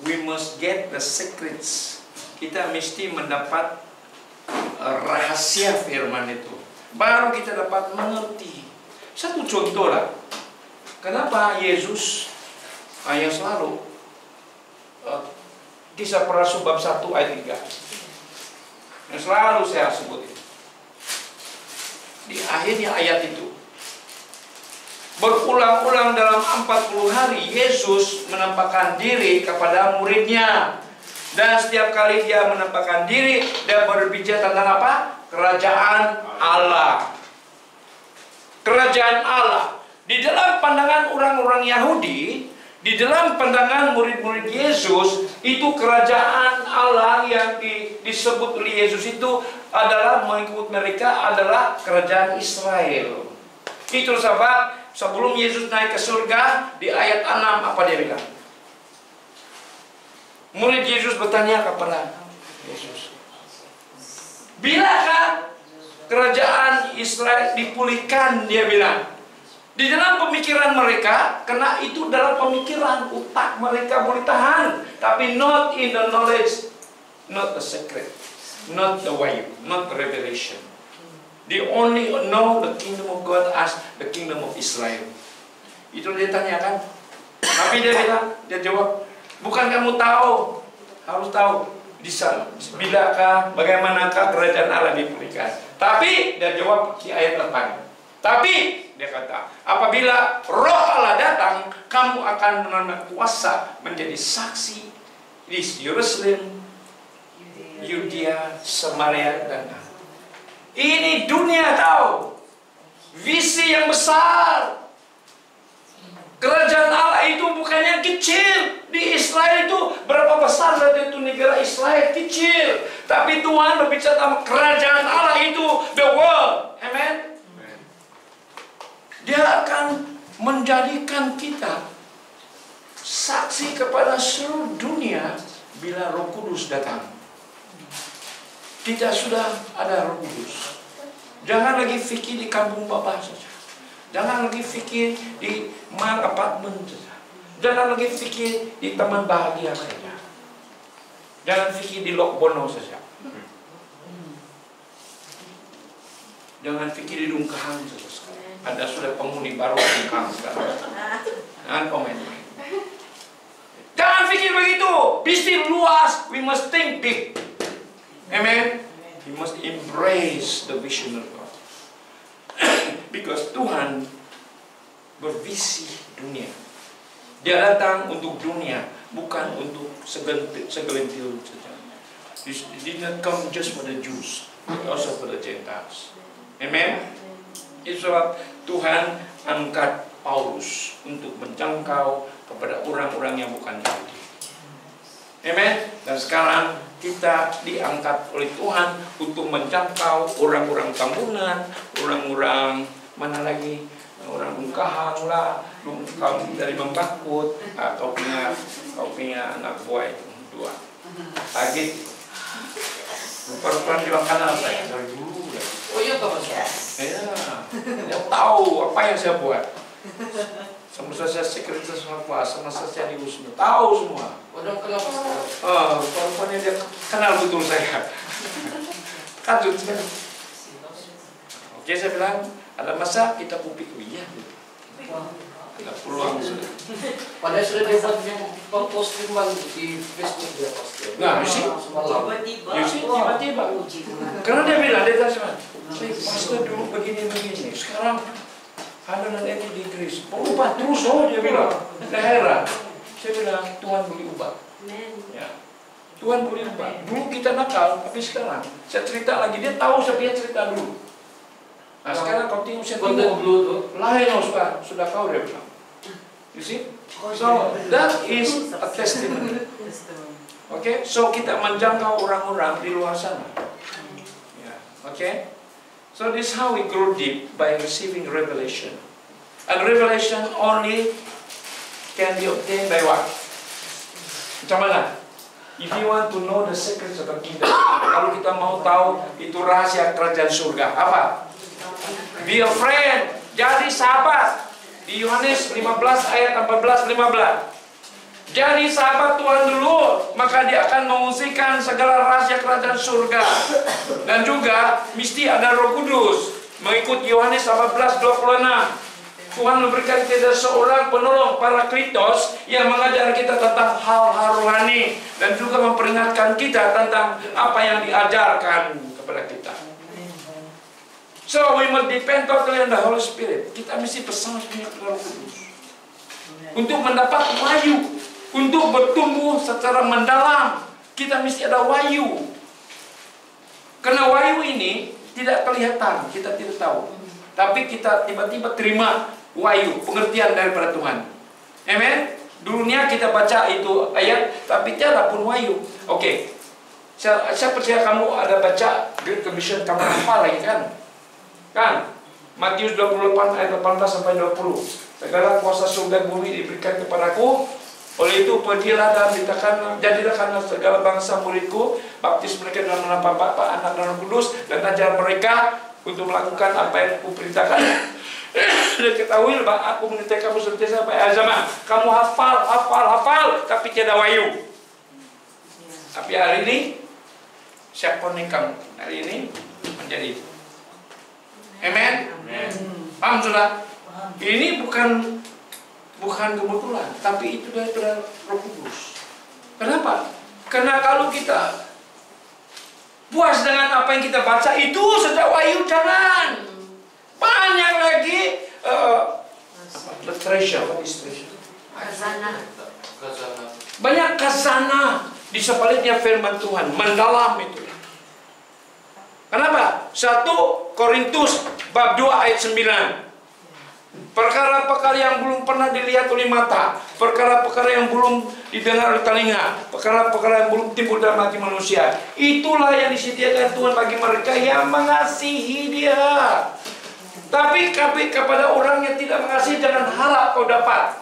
We must get the secrets. Kita mesti mendapat rahasia firman itu, baru kita dapat mengerti. Satu contoh lah, kenapa Yesus yang selalu Kisah para Rasul bab 1 ayat 3 yang selalu saya sebut itu. Di akhirnya ayat itu berulang-ulang dalam 40 hari Yesus menampakkan diri kepada muridnya. Dan setiap kali dia menampakkan diri, dia berbicara tentang apa? Kerajaan Allah. Kerajaan Allah. Di dalam pandangan orang-orang Yahudi, di dalam pandangan murid-murid Yesus, itu kerajaan Allah yang disebut oleh Yesus itu adalah, mengikut mereka, adalah kerajaan Israel. Itu sebab sebelum Yesus naik ke surga, di ayat 6 apa dia bilang? Murid Yesus bertanya kepada Yesus, bilakah kerajaan Israel dipulihkan? Dia bilang, Di dalam pemikiran mereka, karena itu dalam pemikiran, otak mereka boleh tahan, tapi not in the knowledge, not the secret, not the wahyu, not the revelation. They only know the kingdom of God as the kingdom of Israel. Itu dia tanyakan. Tapi dia bilang, dia jawab, bukan kamu tahu, harus tahu di sana, bilakah, bagaimanakah kerajaan Allah dipulihkan. Tapi dia jawab di ayat 8. Tapi dia kata, apabila Roh Allah datang, kamu akan menerima kuasa menjadi saksi di Yerusalem, Yudea, Samaria, dan ini dunia tahu visi yang besar. Kerajaan Allah itu bukan yang kecil. Di Israel itu berapa besar saja itu negara Israel kecil. Tapi Tuhan berbicara tentang kerajaan Allah itu the world. Amen. Dia akan menjadikan kita saksi kepada seluruh dunia bila Roh Kudus datang. Kita sudah ada Roh Kudus. Jangan lagi fikir di kampung Bapak saja. Jangan lagi fikir di apartemen saja. Jangan lagi fikir di teman bahagia saja. Jangan fikir di Lok Bono saja. Jangan fikir di Dungkahang saja. Ada sudah penghuni baru Dungkahang sekarang. Jangan komen. Jangan fikir begitu. Bisnis luas. We must think big. Amen. We must embrace the vision of God. Because Tuhan bervisi dunia. Dia datang untuk dunia, bukan untuk segelintir saja. He did not come just for the Jews, but also for the Gentiles. Amen. Itu sebab Tuhan angkat Paulus untuk menjangkau kepada orang-orang yang bukan Yahudi. Amen. Dan sekarang kita diangkat oleh Tuhan untuk menjangkau orang-orang Tambunan, orang-orang mana lagi, orang Dungkahang lah, kaum dari Membakut, kau punya anak buah itu dua. Lagi, rupa-rupa di makanan saya dari dulu. Oh iya Pak Mas. Ya, dia tahu apa yang saya buat. Semasa saya sekretaris apa, semasa saya di Wisnu, tahu semua. Waduh, kenapa sekarang? Rupanya dia kenal betul saya. Kadut kan. Oke, saya bilang, ada masa kita kupik iya. Ada peluang sudah. Padahal sudah dibuat yang postingan di Facebook dia pasti. Nah, you see? Tiba-tiba. Karena dia bilang, dia tanya, pastor dulu begini-begini, sekarang 180 degrees, berubah terus, oh dia bilang, daerah. Saya bilang, Tuhan boleh ubah. Ya. Tuhan boleh ubah. Dulu kita nakal, tapi sekarang, saya cerita lagi, dia tahu siapa yang cerita dulu. Nah sekarang kau tengok saya tengok, lain sudah kau dia bilang. You see? So, that is a testimony. Okay? So, kita menjangkau orang-orang di luar sana. Yeah. Okay? So, this is how we grow deep, by receiving revelation. And revelation only can be obtained by what? Macam mana? If you want to know the secrets of the kingdom, kalau kita mau tahu itu rahasia kerajaan surga, apa? Be a friend, jadi sahabat. Di Yohanes 15 ayat 14-15. Jadi sahabat Tuhan dulu, maka dia akan mengungsikan segala rahasia kerajaan surga. Dan juga mesti ada Roh Kudus. Mengikut Yohanes 18:26. Tuhan memberikan kita seorang penolong Parakletos yang mengajar kita tentang hal-hal rohani dan juga memperingatkan kita tentang apa yang diajarkan kepada kita. So we must depend totally on the Holy Spirit. Kita mesti pesan punya Roh Kudus untuk mendapat wahyu, untuk bertumbuh secara mendalam. Kita mesti ada wahyu. Karena wahyu ini tidak kelihatan, kita tidak tahu. Tapi kita tiba-tiba terima wahyu, pengertian daripada Tuhan. Amen. Dulunya kita baca itu ayat, tapi tiada pun wahyu. Oke. Saya percaya kamu ada baca Great Commission, kamu hafal lagi kan? Kan? Matius 28 ayat 18 sampai 20. Segala kuasa surga dan bumi diberikan kepadaku. Oleh itu pergilah dan beritakan, jadilah karena segala bangsa muridku, baptis mereka dalam nama Bapa, Anak dan Roh Kudus, dan ajar mereka untuk melakukan apa yang kuperintahkan Dan ketahui bahwa aku menyertai kamu senantiasa sampai akhir zaman. Kamu hafal, tapi tiada wayu. Tapi hari ini saya connect kamu. Hari ini menjadi itu. Amen. Paham sudah? Ini bukan kebetulan, tapi itu dari Roh Kudus. Kenapa? Karena kalau kita puas dengan apa yang kita baca itu sudah wahyu, jangan. Banyak lagi treasure, banyak khazanah di sebaliknya firman Tuhan, mendalam itu. Kenapa? 1 Korintus bab 2 ayat 9. Perkara-perkara yang belum pernah dilihat oleh mata, perkara-perkara yang belum didengar oleh telinga, perkara-perkara yang belum timbul dalam hati manusia, itulah yang disediakan Tuhan bagi mereka yang mengasihi Dia. Tapi kepada orang yang tidak mengasihi, jangan harap kau dapat.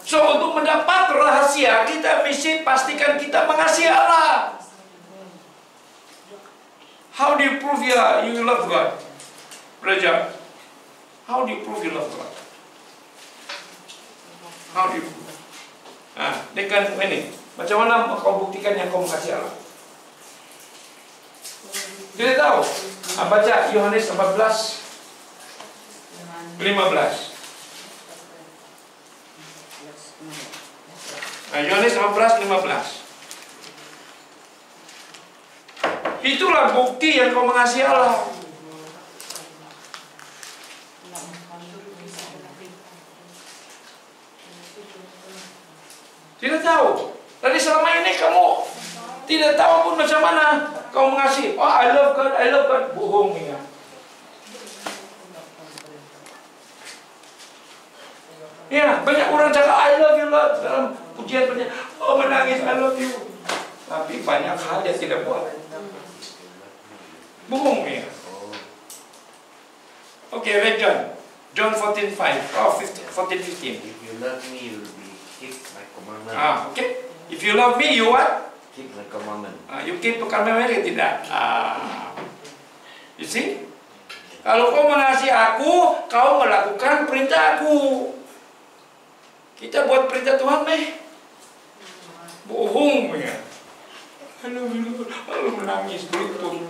So, untuk mendapat rahasia, kita mesti pastikan kita mengasihi Allah. How do you prove you love God? Belajar. How do you prove you love God? How do you prove? Nah, dengan ini, macam mana kau buktikan yang kau mengasihi Allah? Tidak tahu. Baca Yohanes 14, 15. Nah, Yohanes 14, 15. Itulah bukti yang kau mengasihi Allah. Tidak tahu. Tadi selama ini kamu tidak tahu pun macam mana kau mengasihi. Oh, I love God. Bohong ya. Ya, banyak orang cakap I love you Lord dalam pujian-pujian. Oh, menangis I love you. Tapi banyak hal yang tidak buat. Bohong ya. Oke, read John 14:5. Oh, 14:15. If you love me, you will keep my commandment. Okay. If you love me, you what? Keep my commandment. You keep commandment, tidak? You see? Kalau kau mengasihi aku, kau melakukan perintah aku. Kita buat perintah Tuhan, bohong ya. Lalu menangis beruntung.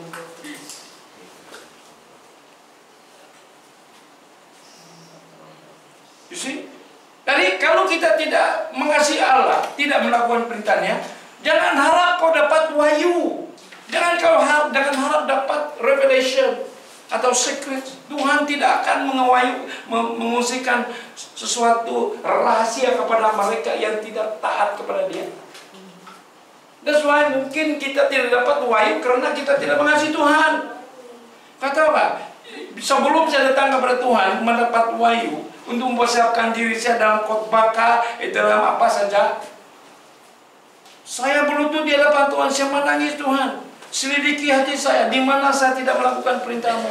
You see? Jadi kalau kita tidak mengasihi Allah, tidak melakukan perintahnya, jangan harap kau dapat wahyu. Jangan harap dapat revelation atau secret. Tuhan tidak akan mengungsikan sesuatu rahasia kepada mereka yang tidak taat kepada Dia. That's why mungkin kita tidak dapat wahyu karena kita tidak mengasihi Tuhan. Kata apa? Sebelum saya datang kepada Tuhan mendapat wahyu untuk mempersiapkan diri saya dalam khotbah, dalam apa saja, saya berlutut di hadapan Tuhan, saya menangis, Tuhan, selidiki hati saya, di mana saya tidak melakukan perintah-Mu.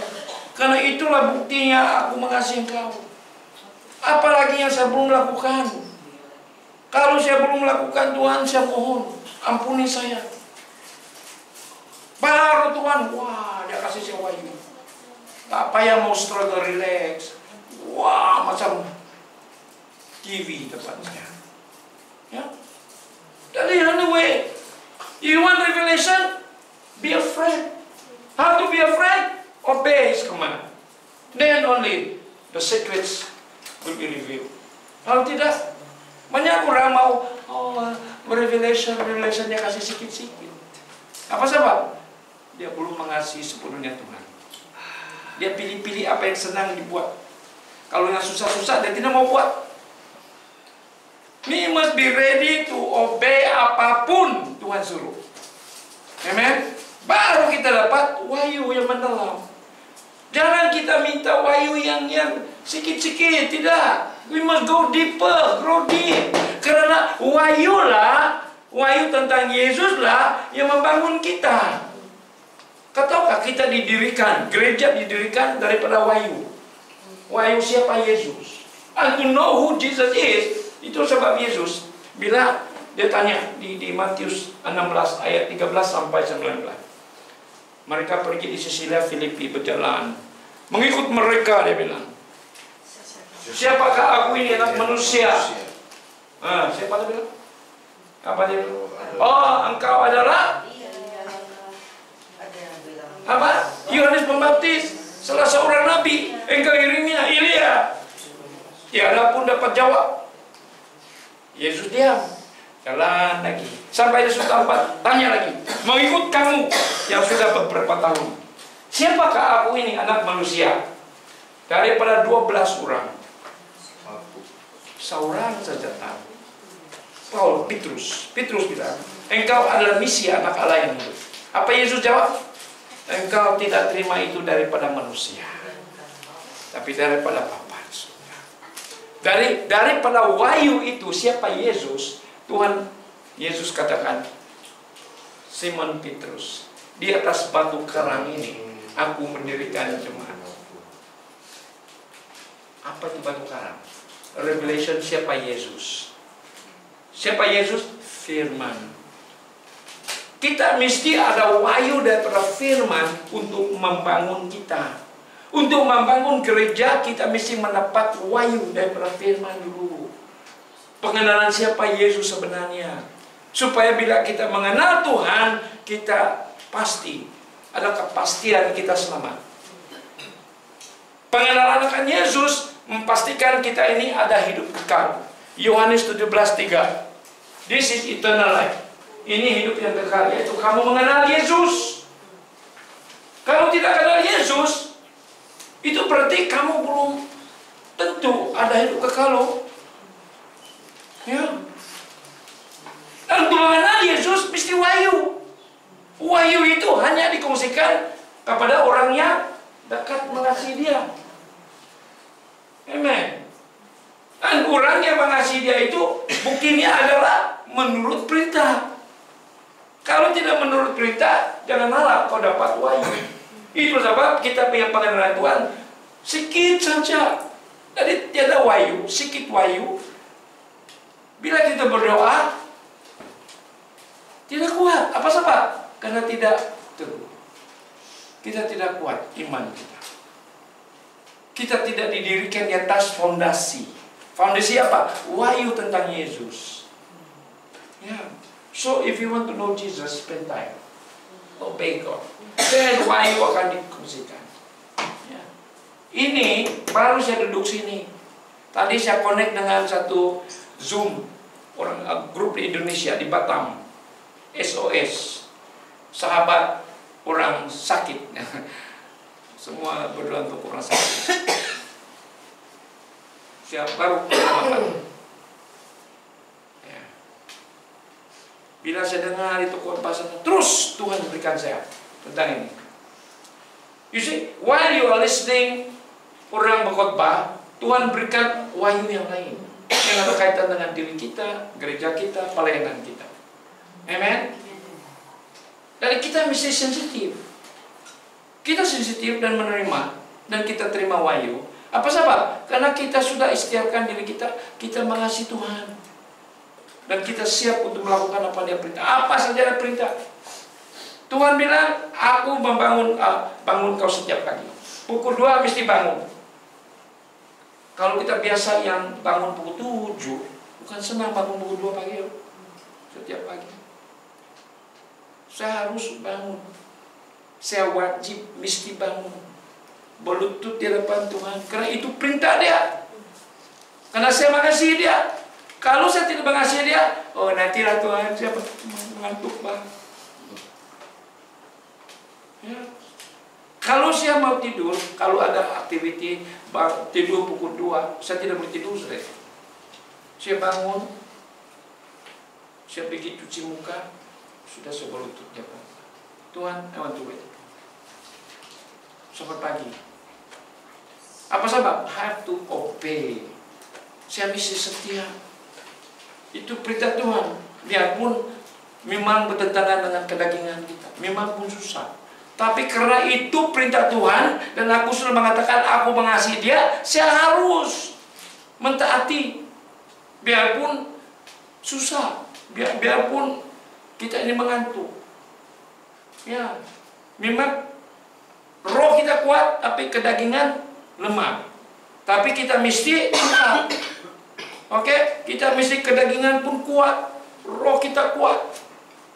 Karena itulah buktinya aku mengasihi Engkau. Apalagi yang saya belum lakukan. Kalau saya belum melakukan, Tuhan, saya mohon ampuni saya. Baru Tuhan, wah, Dia kasih saya wahyu. Tak payah mau struggle, relax. Wah, macam TV tempatnya. Ya. Jadi anyway, you want revelation? Be afraid. How to be afraid? Obey His command. Then only the secrets will be revealed. Kalau tidak, banyak orang mau revelation dia kasih sikit-sikit. Apa sebab? Dia belum mengasihi sepenuhnya Tuhan. Dia pilih-pilih apa yang senang dibuat. Kalau yang susah-susah dia tidak mau buat. We must be ready to obey apapun Tuhan suruh. Amen. Baru kita dapat wahyu yang mendalam. Jangan kita minta wahyu yang sikit-sikit, tidak. We must go deeper, grow deep. Karena wahyu tentang Yesus lah yang membangun kita. Tahukah kita didirikan, gereja didirikan daripada wahyu. Wahyu siapa? Yesus. And to know who Jesus is, itu sebab Yesus bila dia tanya di Matius 16 ayat 13 sampai 19. Mereka pergi di Sisilia Filipi berjalan. Mengikut mereka, dia bilang. Siapakah aku ini anak manusia? Siapa dia bilang? Apa dia bilang? Oh, engkau adalah apa? Yohanes Pembaptis, salah seorang nabi. Engkau Yeremia, Elia. Tiada pun dapat jawab. Yesus diam. Jalan lagi. Sampai Yesus tampak, tanya lagi. Mengikut kamu yang sudah beberapa tahun. Siapakah aku ini anak manusia? Daripada 12 orang. Seorang saja tahu. Petrus bilang, engkau adalah misi anak Allah yang hidup. Apa Yesus jawab? Engkau tidak terima itu daripada manusia, tapi daripada Bapa. Daripada wahyu itu siapa Yesus? Tuhan Yesus katakan, Simon Petrus, di atas batu karang ini aku mendirikan jemaat. Apa itu batu karang? Revelation siapa Yesus? Siapa Yesus? Firman. Kita mesti ada wahyu daripada firman untuk membangun kita. Untuk membangun gereja kita mesti mendapat wahyu daripada firman dulu. Pengenalan siapa Yesus sebenarnya. Supaya bila kita mengenal Tuhan, kita pasti ada kepastian kita selamat. Pengenalan akan Yesus memastikan kita ini ada hidup kekal. Yohanes 17:3. This is eternal life. Ini hidup yang kekal, yaitu kamu mengenal Yesus. Kalau tidak kenal Yesus, itu berarti kamu belum tentu ada hidup kekal loh. Ya. Dan untuk mengenal Yesus mesti wahyu. Wahyu itu hanya dikongsikan kepada orang yang dekat mengasihi Dia. Amen. Dan orang yang mengasihi Dia itu buktinya adalah menurut perintah. Kalau tidak menurut perintah, jangan harap kau dapat wahyu. Itu sebab kita punya pengenalan Tuhan sedikit saja. Jadi tiada wahyu, sedikit wahyu. Bila kita berdoa, tidak kuat. Apa sebab? Karena tidak teguh. Kita tidak kuat iman kita. Kita tidak didirikan di atas fondasi. Fondasi apa? Wahyu tentang Yesus. Ya. So if you want to know Jesus, spend time. Obey God. Dan wahyu akan dikongsikan. Ya. Ini baru saya duduk sini. Tadi saya connect dengan satu Zoom orang grup di Indonesia di Batam. SOS. Sahabat orang sakit. Semua berdoa untuk orang sakit. Saya baru makan. Bila saya dengar itu khotbah, terus Tuhan berikan saya tentang ini. You see, while you are listening orang berkhotbah, Tuhan berikan wahyu yang lain yang ada kaitan dengan diri kita, gereja kita, pelayanan kita. Amen. Dan kita mesti sensitif. Kita sensitif dan menerima dan kita terima wahyu. Apa sebab? Karena kita sudah ikhtiarkan diri kita, kita mengasihi Tuhan. Dan kita siap untuk melakukan apa Dia perintah. Apa saja ada perintah. Tuhan bilang, aku bangun kau setiap pagi. Pukul 2 mesti bangun. Kalau kita biasa yang bangun pukul 7, bukan senang bangun pukul 2 pagi. Setiap pagi. Saya harus bangun. Saya wajib mesti bangun. Berlutut di hadapan Tuhan. Karena itu perintah Dia. Karena saya mengasihi Dia. Kalau saya tidak mengasihi Dia, oh nantilah Tuhan saya mengantuk banget. Ya. Kalau saya mau tidur, kalau ada aktiviti tidur pukul 2, saya tidak boleh tidur sudah. Saya bangun, saya pergi cuci muka, sudah saya berlutut di depan Tuhan, I want to wait. Sampai pagi. Apa sebab? Have to obey. Saya mesti setia. Itu perintah Tuhan. Biarpun memang bertentangan dengan kedagingan kita, memang pun susah. Tapi karena itu perintah Tuhan dan aku sudah mengatakan aku mengasihi Dia, saya harus mentaati. Biarpun susah, biarpun kita ini mengantuk. Ya, memang roh kita kuat tapi kedagingan lemah. Tapi kita mesti ingat. Oke, kita mesti kedagingan pun kuat, roh kita kuat,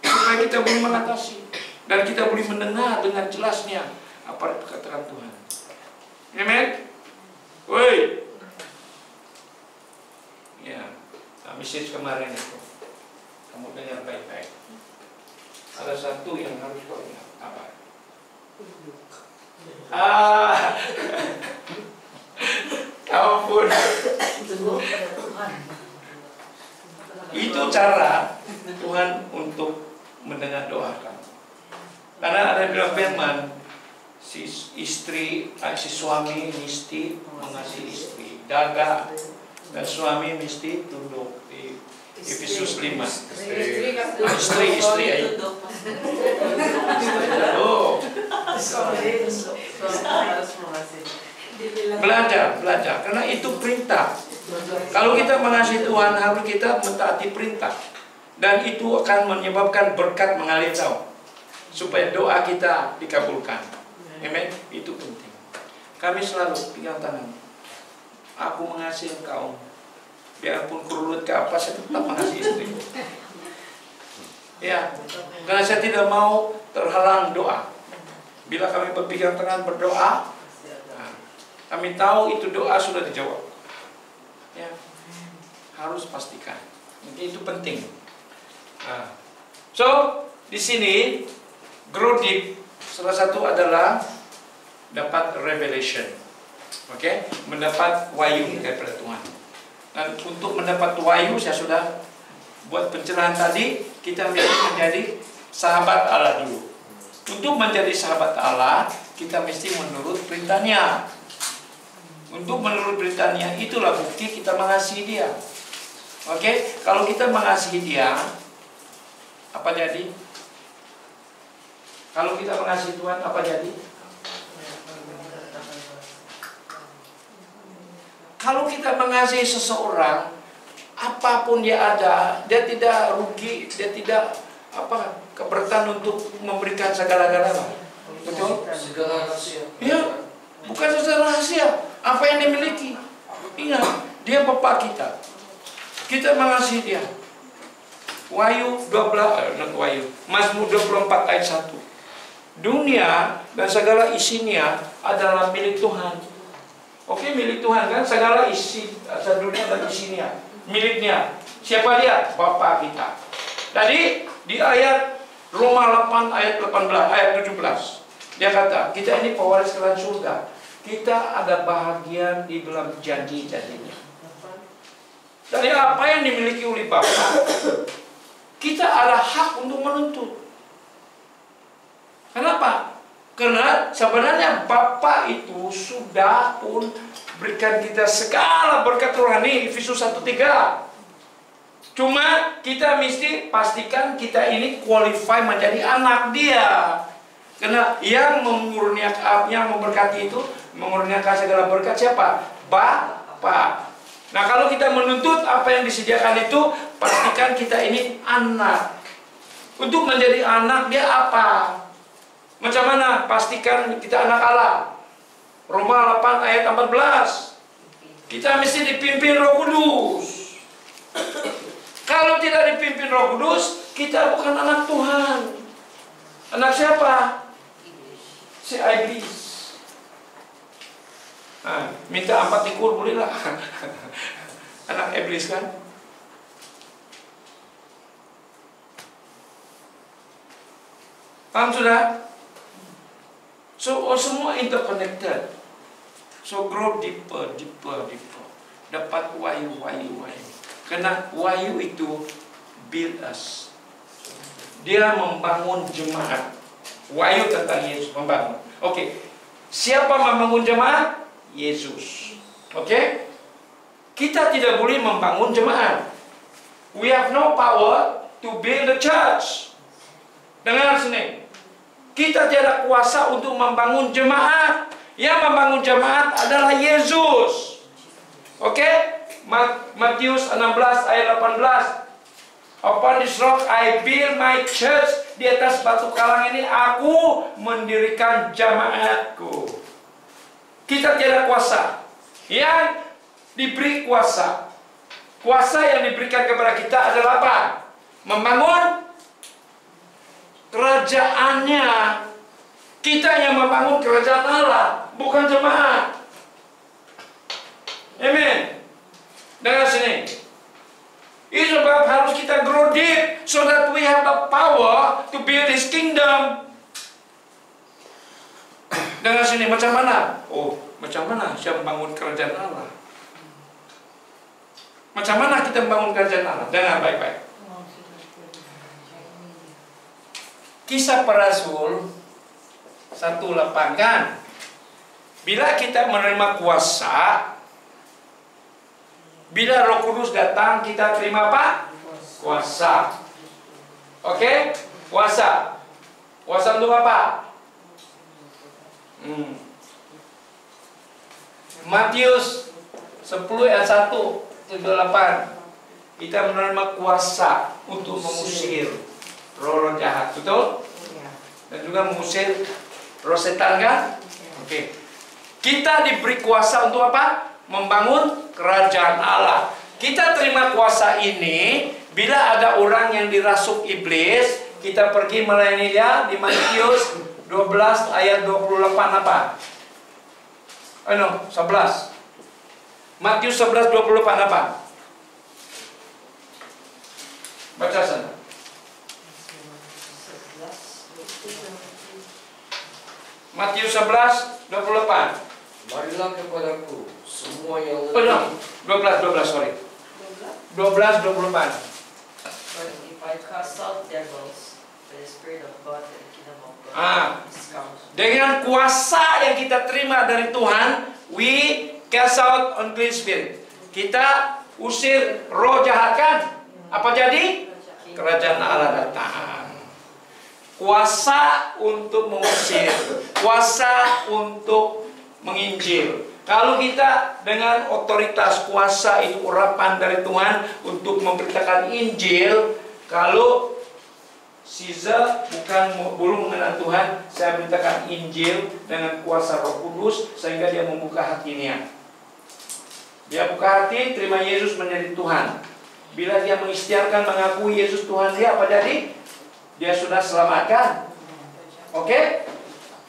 supaya kita boleh mengatasi dan kita boleh mendengar dengan jelasnya apa perkataan Tuhan. Amen. Woi. Ya, message kemarin itu, kamu dengar baik-baik. Ada satu yang harus kau ingat, apa? Kamu pun. Itu cara Tuhan untuk mendengar doa kamu. Karena ada dalam firman, si suami mesti mengasihi istri, dagang, dan suami mesti tunduk di Efesus 5. Istri ayo. Oh. Belajar, karena itu perintah. Kalau kita mengasihi Tuhan, harus kita mentaati perintah, dan itu akan menyebabkan berkat mengalir jauh, supaya doa kita dikabulkan. Amen. Itu penting. Kami selalu pegang tangan. Aku mengasihi engkau. Biarpun kurut ke apa, saya tetap mengasihi istriku. Ya, karena saya tidak mau terhalang doa. Bila kami berpegang tangan berdoa, kami tahu itu doa sudah dijawab. Ya, harus pastikan. Jadi itu penting. So di sini grow deep. Salah satu adalah dapat revelation. Oke, mendapat wahyu daripada Tuhan. Dan untuk mendapat wahyu, saya sudah buat pencerahan tadi, kita mesti menjadi sahabat Allah dulu. Untuk menjadi sahabat Allah, kita mesti menurut perintahnya. Untuk menurut perintahnya, itulah bukti kita mengasihi dia. Oke, kalau kita mengasihi dia, apa jadi? Kalau kita mengasihi Tuhan, apa jadi? Kalau kita mengasihi seseorang, apapun dia ada, dia tidak rugi, dia tidak keberatan untuk memberikan segala-galanya. Betul? Segala rahasia. Ya, bukan secara rahasia. Apa yang dimiliki? Ingat, dia Bapa kita. Kita mengasihi dia. Wahyu 12, Mazmur 24 ayat 1. Dunia dan segala isinya adalah milik Tuhan. Oke, milik Tuhan kan, segala isi dunia dan isinya miliknya. Siapa dia? Bapa kita. Tadi di ayat Roma 8 ayat 18 ayat 17 dia kata, kita ini pewaris kerajaan surga. Kita ada bahagian di dalam janji-janjinya. Dari apa yang dimiliki oleh Bapa, kita ada hak untuk menuntut. Kenapa? Karena sebenarnya Bapa itu sudah pun berikan kita segala berkat rohani, Efesus 1:3. Cuma kita mesti pastikan kita ini qualify menjadi anak dia. Karena yang memurniakan, yang memberkati itu, memurniakan segala berkat siapa? Bapa. Nah, kalau kita menuntut apa yang disediakan itu, pastikan kita ini anak. Untuk menjadi anak dia apa? Macam mana? Pastikan kita anak Allah. Roma 8 ayat 14. Kita mesti dipimpin Roh Kudus. Kalau tidak dipimpin Roh Kudus, kita bukan anak Tuhan. Anak siapa? Si iblis. Minta 4 ekor bolehlah. Anak iblis kan? Paham sudah? So semua interconnected. So grow deeper. Dapat wahyu. Karena wahyu itu build us. Dia membangun jemaat. Wahyu tentang Yesus membangun. Oke. Siapa membangun jemaat? Yesus. Oke? Kita tidak boleh membangun jemaat. We have no power to build the church. Dengar sini. Kita tidak kuasa untuk membangun jemaat. Yang membangun jemaat adalah Yesus. Oke? Matius 16 ayat 18. Upon this rock I build my church. Di atas batu karang ini aku mendirikan jemaatku. Kita tidak kuasa. yang diberi kuasa. Kuasa yang diberikan kepada kita adalah apa? Membangun kerajaannya. Kita yang membangun kerajaan Allah, bukan jemaat. Amen. Dengar sini. Itu sebab harus kita grow deep so that we have the power to build His kingdom. Dengar sini, macam mana? Oh, macam mana saya membangun kerajaan Allah? Macam mana kita membangun kerajaan Allah? Dengar baik-baik. Kisah Para Rasul 1:8 kan? Bila kita menerima kuasa, bila Roh Kudus datang, kita terima apa? Kuasa. Oke? Kuasa. Kuasa untuk apa? Matius 10 ayat 1-8. Kita menerima kuasa untuk mengusir roh-roh jahat, betul? Dan juga mengusir roh setan kan? Oke. Kita diberi kuasa untuk apa? Membangun kerajaan Allah. Kita terima kuasa ini bila ada orang yang dirasuk iblis, kita pergi melayani dia di Matius 12 ayat 28 apa? 11. Matius 11:28 apa? Baca sana. Matius 11:28. Marilah kepadaku semua yang 12, sorry. 12:28. But if I cast out devils, by the Spirit of God and the kingdom of God is come. Dengan kuasa yang kita terima dari Tuhan, we cast out unclean spirit. Kita usir roh jahat kan? Apa jadi? Kerajaan Allah datang. Kuasa untuk mengusir, kuasa untuk menginjil. Kalau kita dengan otoritas kuasa itu urapan dari Tuhan untuk memberitakan Injil, kalau Caesar belum mengenal Tuhan, saya beritakan Injil dengan kuasa Roh Kudus sehingga dia membuka hatinya. Dia buka hati, terima Yesus menjadi Tuhan. Bila dia mengisytiharkan mengakui Yesus Tuhan dia, apa jadi? Dia sudah selamatkan. Oke?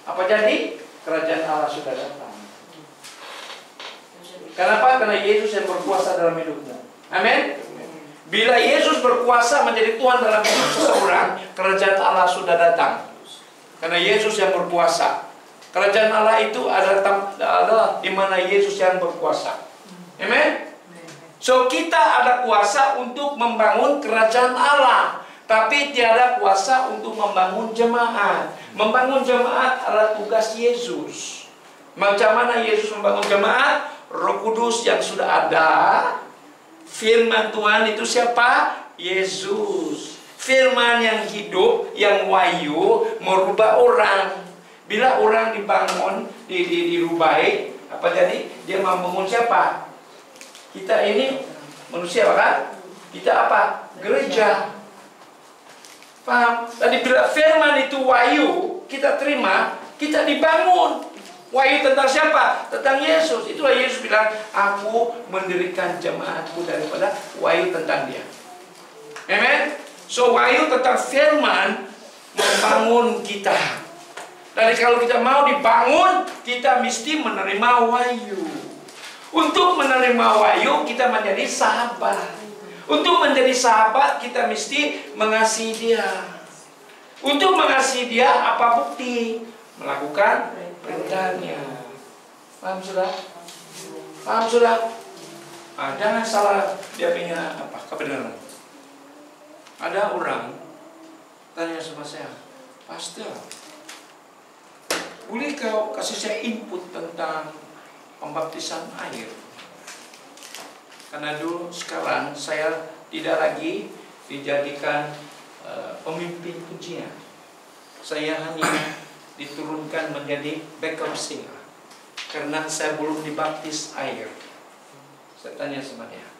Apa jadi? Kerajaan Allah sudah datang. Kenapa? Karena Yesus yang berkuasa dalam hidupmu. Amin? Bila Yesus berkuasa menjadi Tuhan dalam hidup seseorang, kerajaan Allah sudah datang. Karena Yesus yang berkuasa. Kerajaan Allah itu adalah di mana Yesus yang berkuasa. Amin? So kita ada kuasa untuk membangun kerajaan Allah, tapi tiada kuasa untuk membangun jemaat. Membangun jemaat adalah tugas Yesus. Macam mana Yesus membangun jemaat? Roh Kudus yang sudah ada, firman Tuhan itu siapa? Yesus. Firman yang hidup, yang wahyu, merubah orang. Bila orang dibangun, dirubai, apa jadi? Dia membangun siapa? Kita ini manusia kan? Kita apa? Gereja. Paham? Tadi bila firman itu wahyu, kita terima, kita dibangun. Wahyu tentang siapa? Tentang Yesus. Itulah Yesus bilang, aku mendirikan jemaatku daripada wahyu tentang dia. Amen? So wahyu tentang firman membangun kita. Dan kalau kita mau dibangun, kita mesti menerima wahyu. Untuk menerima wahyu, kita menjadi sahabat. Untuk menjadi sahabat, kita mesti mengasihi dia. Untuk mengasihi dia, apa bukti? Melakukan perintahnya. Paham sudah? Paham sudah? Jangan salah dia punya apa? Kebenaran. Ada orang tanya sama saya, Pastor, boleh kau kasih saya input tentang pembaptisan air? Karena dulu sekarang saya tidak lagi dijadikan pemimpin pujian. Saya hanya diturunkan menjadi backup singer karena saya belum dibaptis air. Saya tanya sama dia,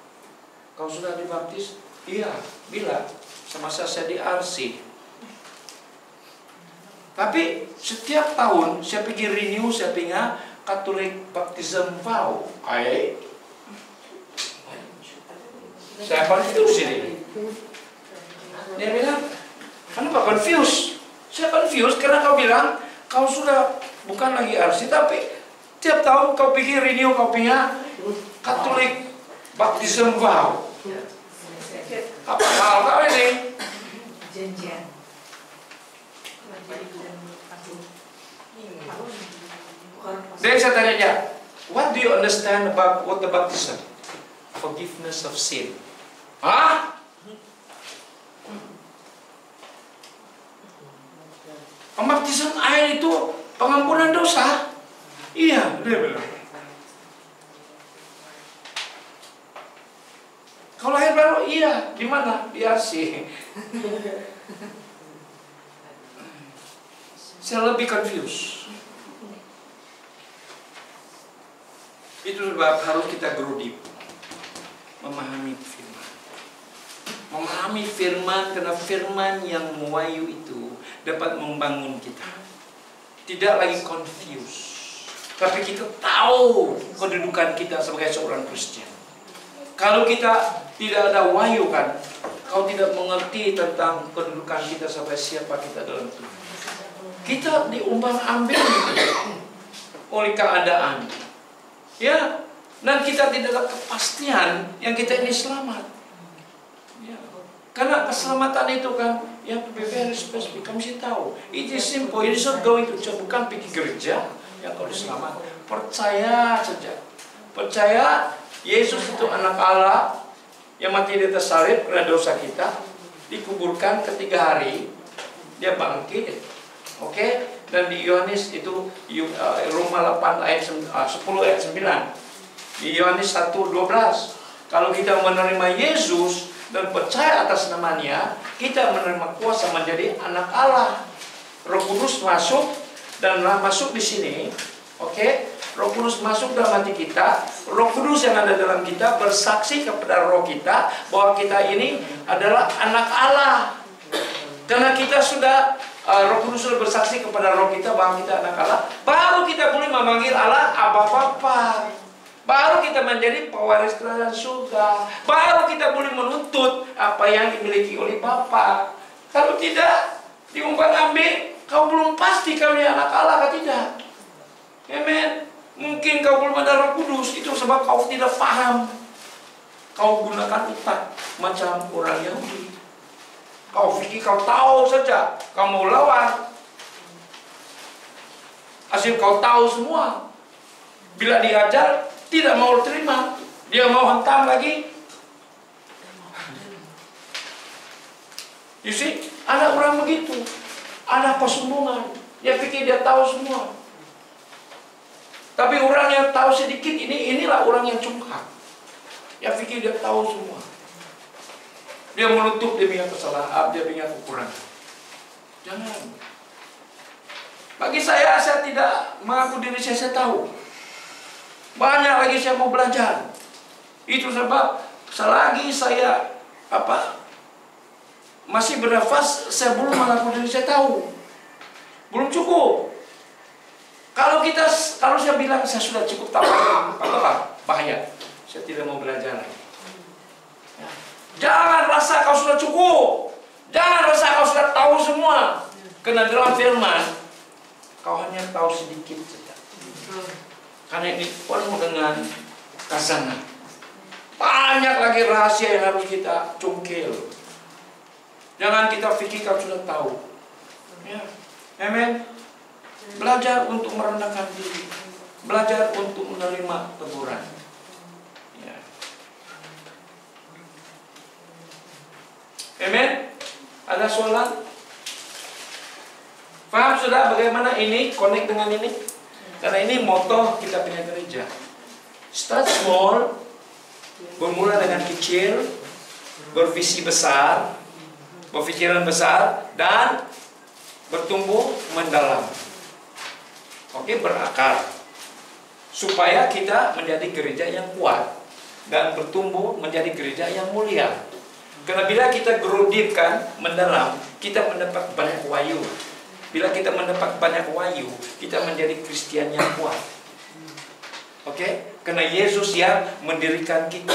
kau sudah dibaptis? Iya. Bila? Semasa saya di RC. Tapi setiap tahun saya pergi renew, saya Catholic baptism vow. Saya confused ini. Dia bilang, kenapa confused? Saya confused karena kau bilang kau sudah bukan lagi RC, tapi tiap tahun kau pikir renew kau punya Catholic baptism vow. Apa hal kau ini? Janjian. Dan saya tanya dia, what do you understand about what the baptism? Forgiveness of sin. Hah? Pembaptisan air itu pengampunan dosa? Iya, dia bilang. Kalau lahir baru, iya. Di mana? Di RC. Saya lebih confused. Itu sebab harus kita grow deep. Memahami firman. Memahami firman, karena firman yang wahyu itu dapat membangun kita. Tidak lagi confused, tapi kita tahu kedudukan kita sebagai seorang Kristen. Kalau kita tidak ada wahyu kan, kau tidak mengerti tentang kedudukan kita sampai siapa kita dalam Tuhan. Kita diumbang-ambing oleh keadaan. Ya, dan kita tidak ada kepastian yang kita ini selamat. Ya. Karena keselamatan itu kan yang very spesifik, kamu sih tahu. It is simple, it is not going to church, bukan pergi gereja yang kau diselamat. Percaya saja. Percaya Yesus itu anak Allah yang mati di atas salib karena dosa kita, dikuburkan ketiga hari, dia bangkit. Oke? Dan di Yohanes itu Roma 8 ayat 10 ayat 9. Di Yohanes 1:12, kalau kita menerima Yesus dan percaya atas namanya, kita menerima kuasa menjadi anak Allah. Roh Kudus masuk dan masuk di sini. Oke? Roh Kudus masuk dalam hati kita. Roh Kudus yang ada dalam kita bersaksi kepada roh kita bahwa kita ini adalah anak Allah. Karena kita sudah Roh Kudus sudah bersaksi kepada roh kita bahwa kita anak Allah, baru kita boleh memanggil Allah Abba Bapa. Baru kita menjadi pewaris kerajaan surga. Baru kita boleh menuntut apa yang dimiliki oleh Bapa. Kalau tidak, diumbang-ambing, kau belum pasti kau ini anak Allah atau tidak. Amen. Mungkin kau belum ada Roh Kudus, itu sebab kau tidak paham. Kau gunakan otak macam orang Yahudi. Kau pikir kau tahu saja, kau mau lawan. Asal kau tahu semua. Bila diajar, tidak mau terima. Dia mau hantam lagi. You see, ada orang begitu. Ada kesombongan. Dia pikir dia tahu semua. Tapi orang yang tahu sedikit inilah orang yang curhat. Dia pikir dia tahu semua. Dia menutup dia punya kesalahan, dia punya kekurangan. Jangan. Bagi saya tidak mengaku diri saya tahu. Banyak lagi saya mau belajar. Itu sebab selagi saya masih bernafas, saya belum mengaku diri saya tahu. Belum cukup. Kalau saya bilang saya sudah cukup tahu, apa bahaya. Saya tidak mau belajar lagi. Jangan rasa kau sudah cukup. Jangan rasa kau sudah tahu semua. Karena dalam firman kau hanya tahu sedikit saja. Karena ini penuh dengan kasangan. Banyak lagi rahasia yang harus kita cungkil. Jangan kita pikir kau sudah tahu. Ya. Amen. Belajar untuk merendahkan diri. Belajar untuk menerima teguran. Ya. Amen. Ada soalan? Paham sudah bagaimana ini connect dengan ini? Karena ini moto kita punya gereja. Start small, bermula dengan kecil, bervisi besar, berpikiran besar, dan bertumbuh mendalam. Oke, berakar. Supaya kita menjadi gereja yang kuat dan bertumbuh menjadi gereja yang mulia. Karena bila kita grow deep kan, mendalam, kita mendapat banyak wahyu. Bila kita mendapat banyak wahyu, kita menjadi Kristian yang kuat. Oke? Karena Yesus yang mendirikan kita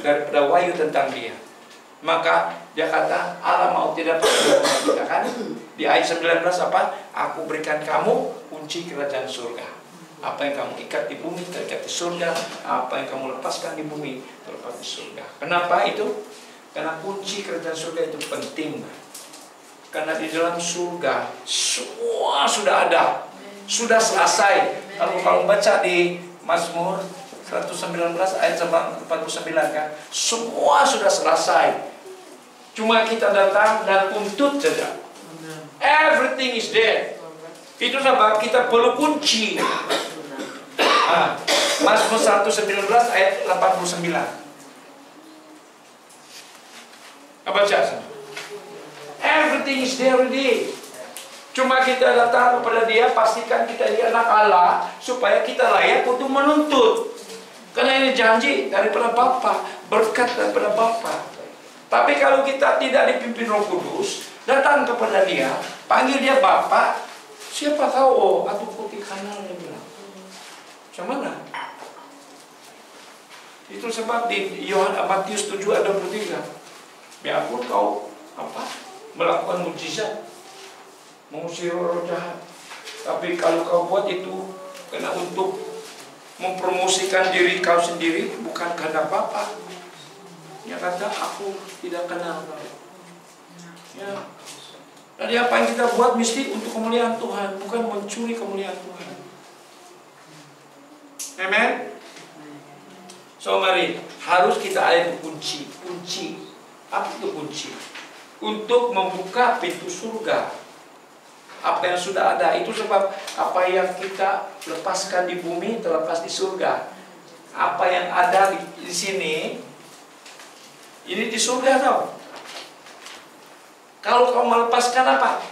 daripada wahyu tentang dia. Maka dia kata Allah mau tidak percaya kita kan? Di ayat 19 apa? Aku berikan kamu kunci kerajaan surga. Apa yang kamu ikat di bumi terikat di surga. Apa yang kamu lepaskan di bumi terlepas di surga. Kenapa itu? Karena kunci kerajaan surga itu penting. Karena di dalam surga semua sudah ada, sudah selesai. Kalau kamu baca di Mazmur 119 ayat 49 kan, semua sudah selesai. Cuma kita datang dan tuntut saja. Everything is there. Itu sebab kita perlu kunci. Mazmur 119 ayat 89. Apa baca? Everything is there already. Cuma kita datang kepada dia, pastikan kita ini anak Allah, supaya kita layak untuk menuntut. Karena ini janji daripada Bapa, berkat daripada Bapa. Tapi kalau kita tidak dipimpin Roh Kudus, datang kepada dia, panggil dia Bapa, siapa tahu, oh, aku putih kanal, dia bilang. Macam mana? Itu sebab di Matius 7 ayat 23, biarpun kau melakukan mukjizat, mengusir roh jahat, tapi kalau kau buat itu karena untuk mempromosikan diri kau sendiri, bukan kehendak Bapa. Dia kata aku tidak kenal kau. Ya. Jadi apa yang kita buat mesti untuk kemuliaan Tuhan, bukan mencuri kemuliaan Tuhan. Amen. So mari, harus kita ada kunci. Apa itu kunci? Untuk membuka pintu surga. Apa yang sudah ada itu sebab apa yang kita lepaskan di bumi terlepas di surga. Apa yang ada di sini ini di surga tau. Kalau kau melepaskan apa?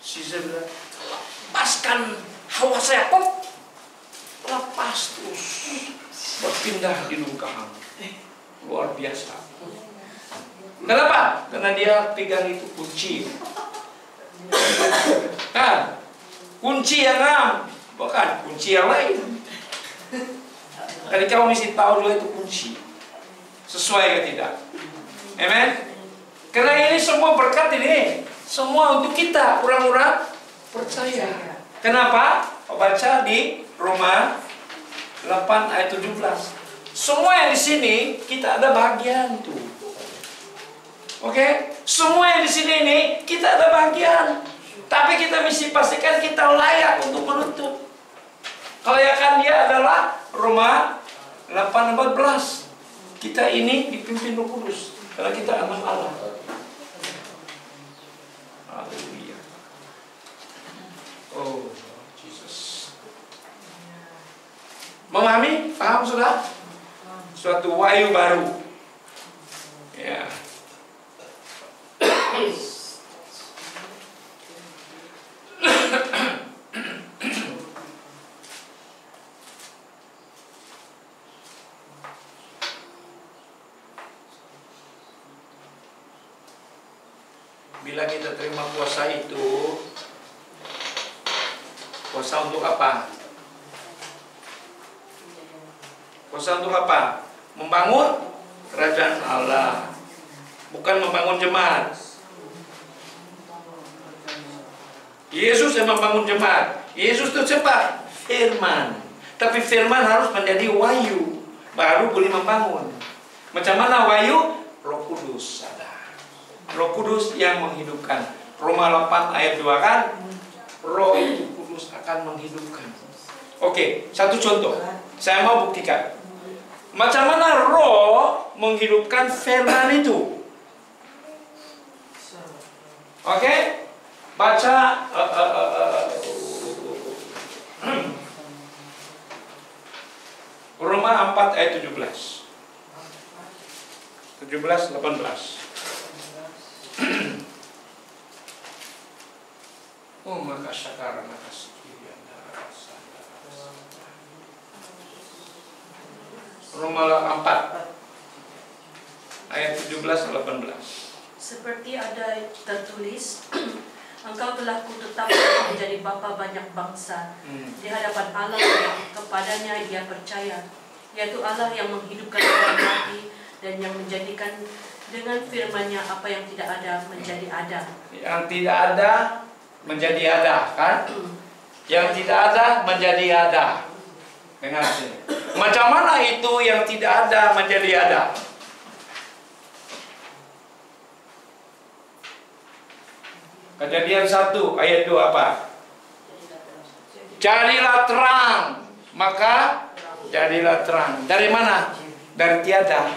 Caesar bilang, lepaskan hawa saya, lepas terus berpindah di lungkahan. Luar biasa. Kenapa? Karena dia pegang itu kunci. Kan? Kunci yang bukan kunci yang lain. Jadi kamu mesti tahu dulu itu kunci. Sesuai atau tidak? Amen. Karena ini semua berkat ini, semua untuk kita orang-orang percaya. Kenapa? Baca di Roma 8 ayat 17. Semua yang di sini kita ada bagian tuh. Oke? Semua yang di sini ini kita ada bagian. Tapi kita mesti pastikan kita layak untuk menuntut. Kelayakan dia adalah Roma 8:14. Kita ini dipimpin Roh Kudus karena kita anak Allah. Haleluya. Oh, Jesus. Memahami? Paham sudah? Suatu wahyu baru. Ya. Bila kita terima kuasa itu, kuasa untuk apa? Kuasa untuk apa? Membangun kerajaan Allah, bukan membangun jemaat. Yesus yang membangun jemaat. Yesus itu cepat firman, tapi firman harus menjadi wahyu, baru boleh membangun. Macam mana wahyu? Roh Kudus ada. Roh Kudus yang menghidupkan. Roma 8 ayat 2 kan? Roh itu Kudus akan menghidupkan. Oke, satu contoh. Saya mau buktikan. Macam mana roh menghidupkan firman itu? Oke? Baca Roma 4 ayat 17. 17-18. Oh, maka sekarang Roma 4 ayat 17-18. Seperti ada tertulis, Engkau telah kutetapkan menjadi bapa banyak bangsa di hadapan Allah yang kepadanya ia percaya, yaitu Allah yang menghidupkan orang mati dan yang menjadikan dengan firman-Nya apa yang tidak ada menjadi ada. Yang tidak ada menjadi ada, kan? Yang tidak ada menjadi ada. Dengar sini. Macam mana itu yang tidak ada menjadi ada? Kejadian 1 ayat 2 apa? Jadilah terang, maka jadilah terang. Dari mana? Dari tiada.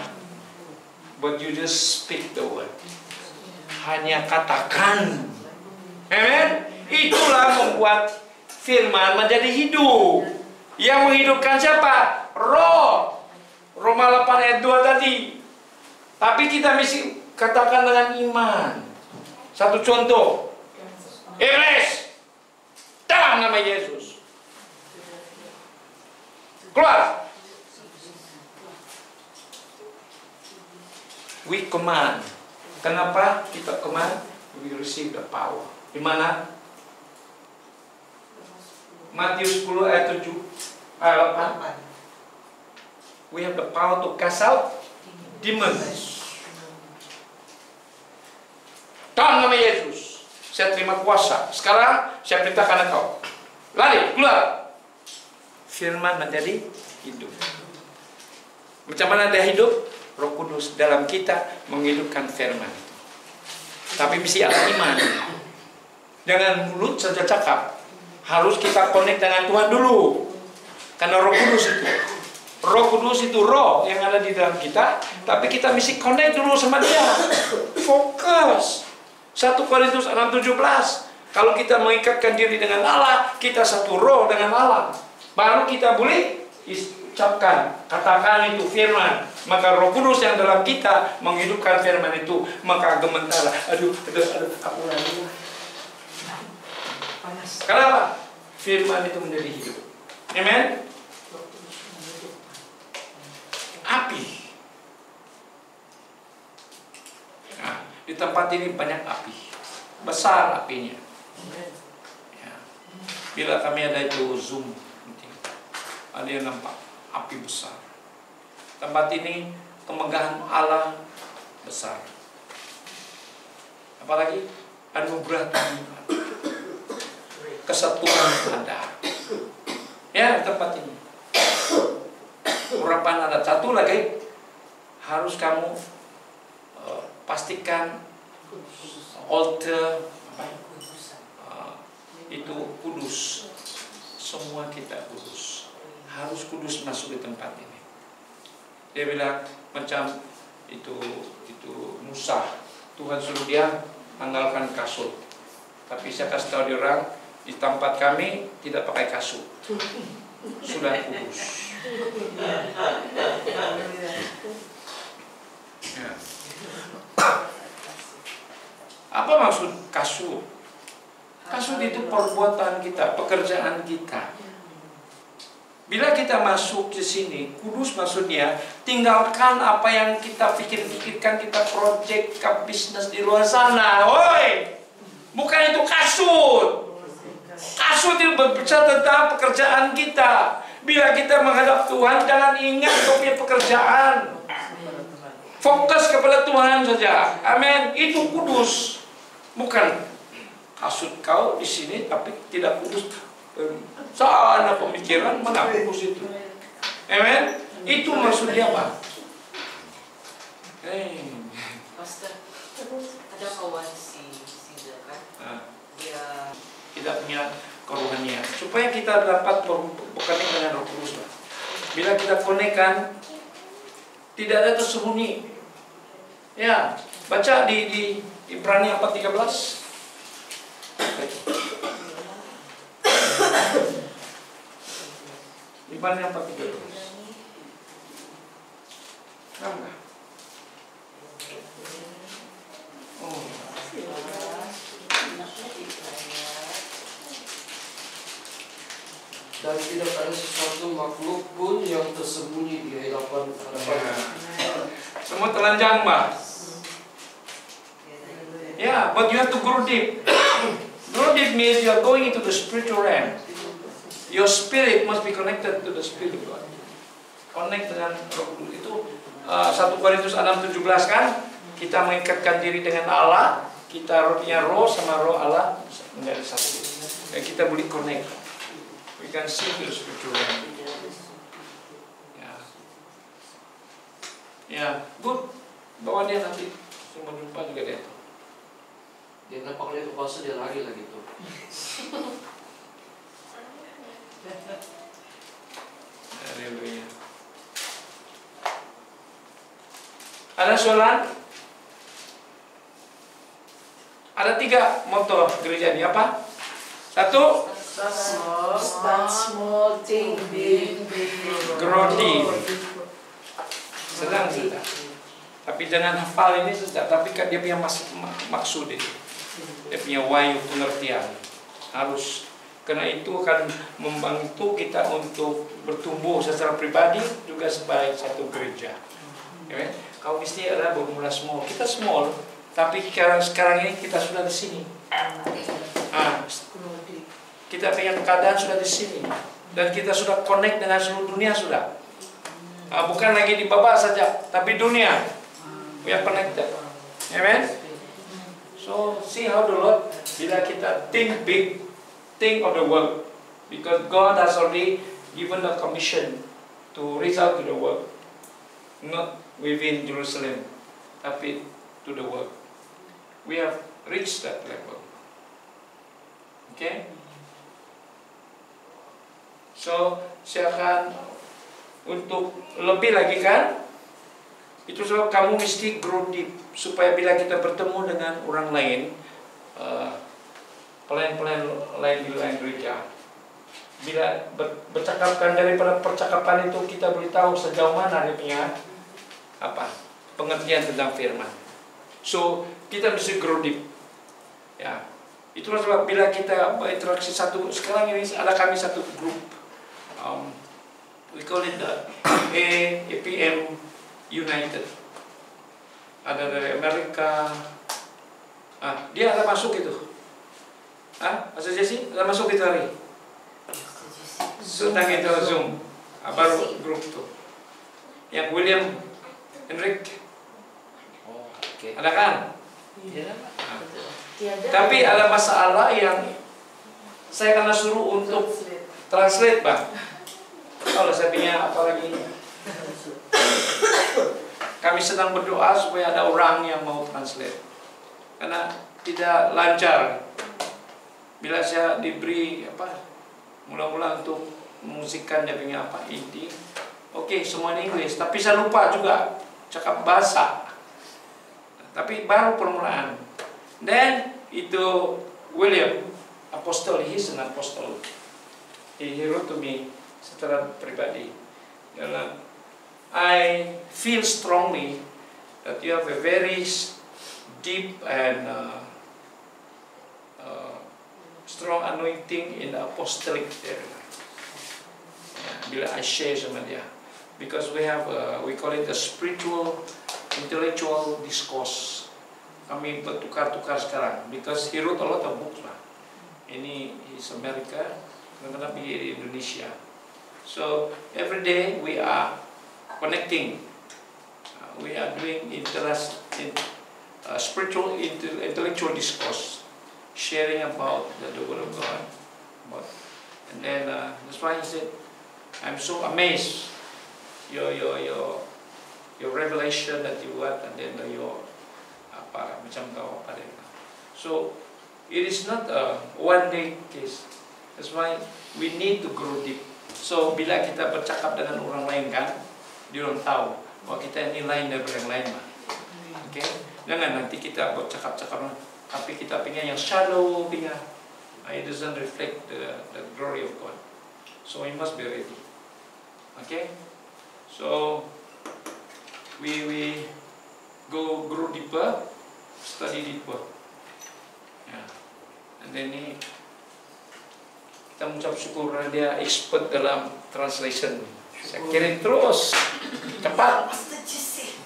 But you just speak the word. Hanya katakan. Amen. Itulah membuat firman menjadi hidup. Yang menghidupkan siapa? Roh. Roma 8 ayat 2 tadi. Tapi kita mesti katakan dengan iman. Satu contoh. Iblis, dalam nama Yesus, keluar. We command. Kenapa kita command? We receive the power. Di mana? Matius 10 ayat 7 ayat 8. We have the power to cast out demons. Dalam nama Yesus, saya terima kuasa. Sekarang saya perintahkan engkau, lari, keluar. Firman menjadi hidup. Macam mana dia hidup? Roh Kudus dalam kita menghidupkan firman. Tapi mesti ada iman. Jangan mulut saja cakap. Harus kita connect dengan Tuhan dulu. Karena Roh Kudus itu. Roh Kudus itu roh yang ada di dalam kita. Tapi kita mesti connect dulu sama dia. Fokus. 1 Korintus 6:17. Kalau kita mengikatkan diri dengan Allah, kita satu roh dengan Allah. Baru kita boleh ucapkan, katakan itu firman. Maka Roh Kudus yang dalam kita menghidupkan firman itu. Maka gemetar. Aduh, aku lagi. Panas. Kenapa? Firman itu menjadi hidup. Amen. Api. Nah, di tempat ini banyak api. Besar apinya. Ya. Bila kami ada itu Zoom, ada yang nampak api besar. Tempat ini kemegahan Allah besar. Apalagi anugerah Tuhan, kesatuan ada. Ya, tempat ini. Urapan ada. Satu lagi harus kamu pastikan altar itu kudus. Semua kita kudus. Harus kudus masuk di tempat ini. Dia bilang macam itu Musa. Tuhan suruh dia tanggalkan kasut. Tapi saya kasih tahu dia orang, di tempat kami tidak pakai kasut. Sudah kudus. Ya. Apa maksud kasut? Kasut itu perbuatan kita, pekerjaan kita. Bila kita masuk ke sini, kudus maksudnya tinggalkan apa yang kita pikirkan, kita project ke bisnis di luar sana. Woi, bukan itu kasut. Kasut itu berbicara tentang pekerjaan kita. Bila kita menghadap Tuhan, jangan ingat kau punya pekerjaan. Fokus kepada Tuhan saja. Amin. Itu kudus. Bukan kasut kau di sini tapi tidak kudus. Sana pemikiran mana kudus itu. Amin. Itu maksudnya apa? Pastor, ada kawan si kan? Dia tidak punya kerohanian. Supaya kita dapat berkonek dengan Roh Kudus. Bila kita konekkan, tidak ada tersembunyi. Ya, baca di Ibrani 4:13. Ibrani 4:13. Enggak. Oh. Dan tidak ada sesuatu makhluk pun yang tersembunyi di hadapan Allah. Semua telanjang, Mbak. Ya, but you have to grow deep. Grow deep means you are going into the spiritual realm. Your spirit must be connected to the spirit of God. Connect dengan Roh Kudus. Itu 1 Korintus 6:17 kan? Kita mengikatkan diri dengan Allah, kita punya roh sama roh Allah menjadi satu. Dan kita boleh connect. We can see the spiritual realm. Ya, good. Bawa dia nanti. Semua jumpa juga dia. Dia nampak lihat kuasa dia lari lagi tuh. Haleluya. Ada soalan? Ada 3 moto gereja ini apa? 1. Start small, think big, Grow deep. Sedang sudah. Tapi jangan hafal ini sudah. Tapi kan dia punya maksud itu. Dia punya wayu pengertian. Harus. Karena itu akan membantu kita untuk bertumbuh secara pribadi juga sebagai satu gereja. Ya, kau mesti ada bermula small. Kita small, tapi sekarang ini kita sudah di sini. Kita punya keadaan sudah di sini. Dan kita sudah connect dengan seluruh dunia sudah. Bukan lagi di bawah saja, tapi dunia. We are connected. Amen. So see how the Lord, bila kita think big, think of the world, because God has already given the commission to reach out to the world, not within Jerusalem, tapi to the world. We have reached that level. Okay. So silakan. Untuk lebih lagi kan, itu sebab kamu mesti grow deep supaya bila kita bertemu dengan orang lain, pelayan-pelayan lain di lain gereja, bila bercakapkan daripada percakapan itu kita boleh tahu sejauh mana dia punya pengertian tentang firman. So kita mesti grow deep. Ya, itulah sebab bila kita berinteraksi satu, sekarang ini ada kami satu grup. We call it the APM United. Ada dari Amerika. Dia ada masuk itu. Pastor Jesse ada masuk itu hari. Sudah kita Zoom. Baru grup itu. Yang William Henrik. Ada kan? Tapi ada masalah yang saya kena suruh untuk translate, Pak. Kalau saya punya apa lagi, kami sedang berdoa supaya ada orang yang mau translate, karena tidak lancar. Bila saya diberi mula-mula untuk memusikkan dia punya inti, oke, semua ini Inggris, tapi saya lupa juga cakap bahasa. Tapi baru permulaan. Dan itu William Apostle, he's an apostle. He wrote to me secara pribadi. Karena I feel strongly that you have a very deep and strong anointing in the apostolic area. Bila I share sama dia, because we have we call it the spiritual intellectual discourse. Kami bertukar-tukar sekarang, because he wrote a lot of books lah. Ini is America, kadang-kadang di Indonesia. So every day we are connecting. We are doing spiritual intellectual discourse, sharing about the Word of God. And then that's why he said, I'm so amazed your revelation that you got, and then your macam kau apa dia. So it is not a one day case. That's why we need to grow deep. So bila kita bercakap dengan orang lain kan, dia orang tahu bahwa kita ini lain dari orang lain mah. Okay? Jangan nanti kita bercakap-cakap tapi kita pengen yang shallow, pengen it doesn't reflect the glory of God. So we must be ready. Okay? So we grow deeper, study deeper. And then kita mengucap syukur karena dia expert dalam translation. Saya kirim terus cepat. Pastor Jesse.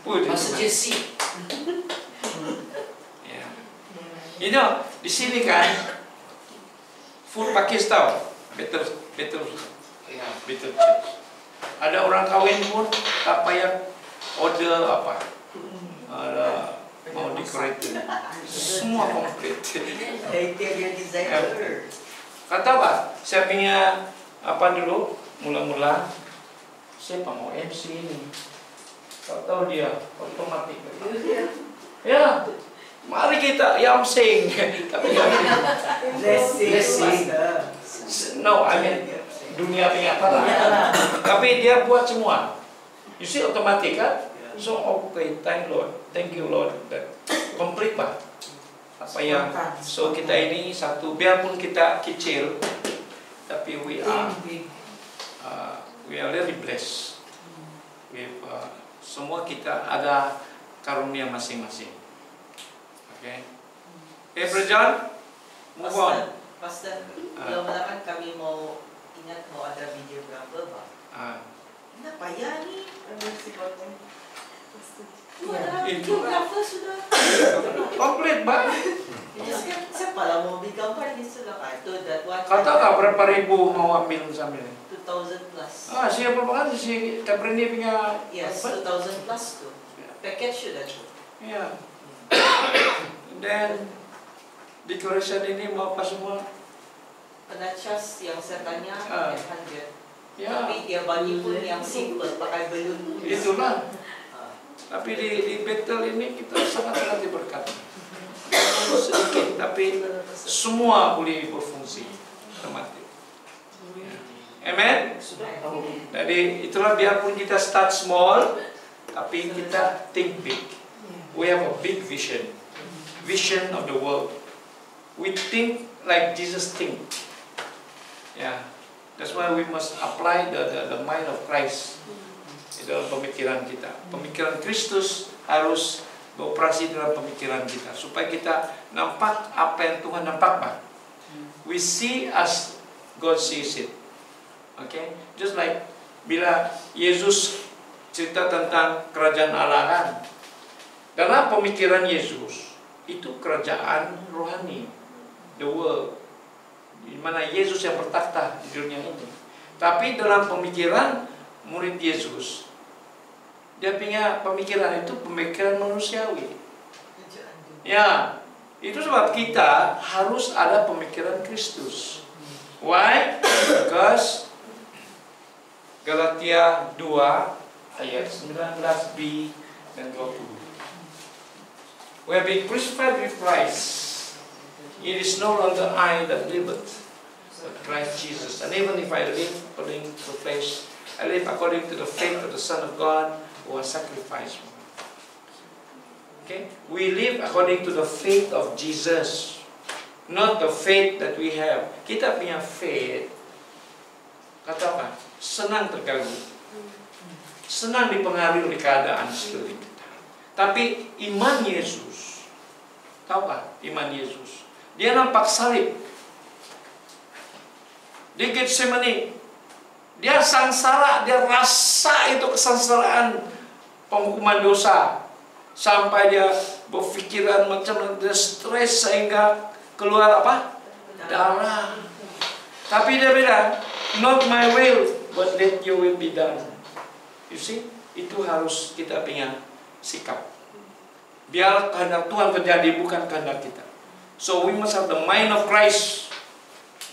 Pastor Jesse. Di sini kan full Pakistan, better church. Ada orang kawin pun tak payah order apa, ada mau decorated, semua komplit. Interior designer. Kata apa? Saya punya apa dulu? Mula-mula siapa mau MC ini? Kau tahu dia otomatis. Ya, mari kita sing. Tapi blessing. No, I mean dunia punya apa? Tapi dia buat semua. You see otomatis kan? So okay, thank you Lord, that complete bah. Apa yang so kita ini satu, biarpun kita kecil, tapi we are really blessed. Semua kita ada karunia masing-masing. Okay. Brother John, move on. Pastor, mula-mula kan kami mau ingat mau ada videographer ba? Nah, payah nih. Videographer sudah. Komplit ba? Siapa lah mau gambar di sudah itu that one. Kata nggak berapa ribu mau ambil sambil? 2,000 plus. Siapa kan si Caprini punya? Yes, 2,000 plus tuh. Package sudah tuh. Iya. Dan decoration ini mau apa semua? Kena cas yang saya tanya 800. Ya. Tapi dia bagi pun yang simple, pakai balloon. Itulah. Tapi di Bethel ini kita sangat diberkati. Sedikit, tapi semua boleh berfungsi. Amen. Jadi itulah biarpun kita start small, tapi kita think big. We have a big vision. Vision of the world. We think like Jesus think. Yeah, that's why we must apply the mind of Christ di dalam pemikiran kita. Pemikiran Kristus harus beroperasi dalam pemikiran kita supaya kita nampak apa yang Tuhan nampak, Pak. We see as God sees it. Okay, just like bila Yesus cerita tentang kerajaan Allah kan, karena pemikiran Yesus itu kerajaan rohani, the world, di mana Yesus yang bertakhta di dunia ini. Tapi dalam pemikiran murid Yesus, dia punya pemikiran itu pemikiran manusiawi. Ya, itu sebab kita harus ada pemikiran Kristus. Why? Because Galatia 2 ayat 19b dan 20. We have been crucified with Christ. It is no longer I that liveth, but Christ Jesus. And even if I live according to the flesh, I live according to the faith of the Son of God who was sacrificed for me. Okay? We live according to the faith of Jesus, not the faith that we have. Kita punya faith, kata apa? Senang terganggu, senang dipengaruhi oleh keadaan sekeliling kita. Tapi iman Yesus, tahu apa? Iman Yesus, dia nampak salib di Getsemani. Dia sangsara, dia rasa itu kesangsaraan penghukuman dosa. Sampai dia berpikiran macam dia stres sehingga keluar apa? Darah. Tapi dia bilang, not my will, but let your will be done. You see, itu harus kita punya sikap. Biar kehendak Tuhan terjadi, bukan kehendak kita. So we must have the mind of Christ,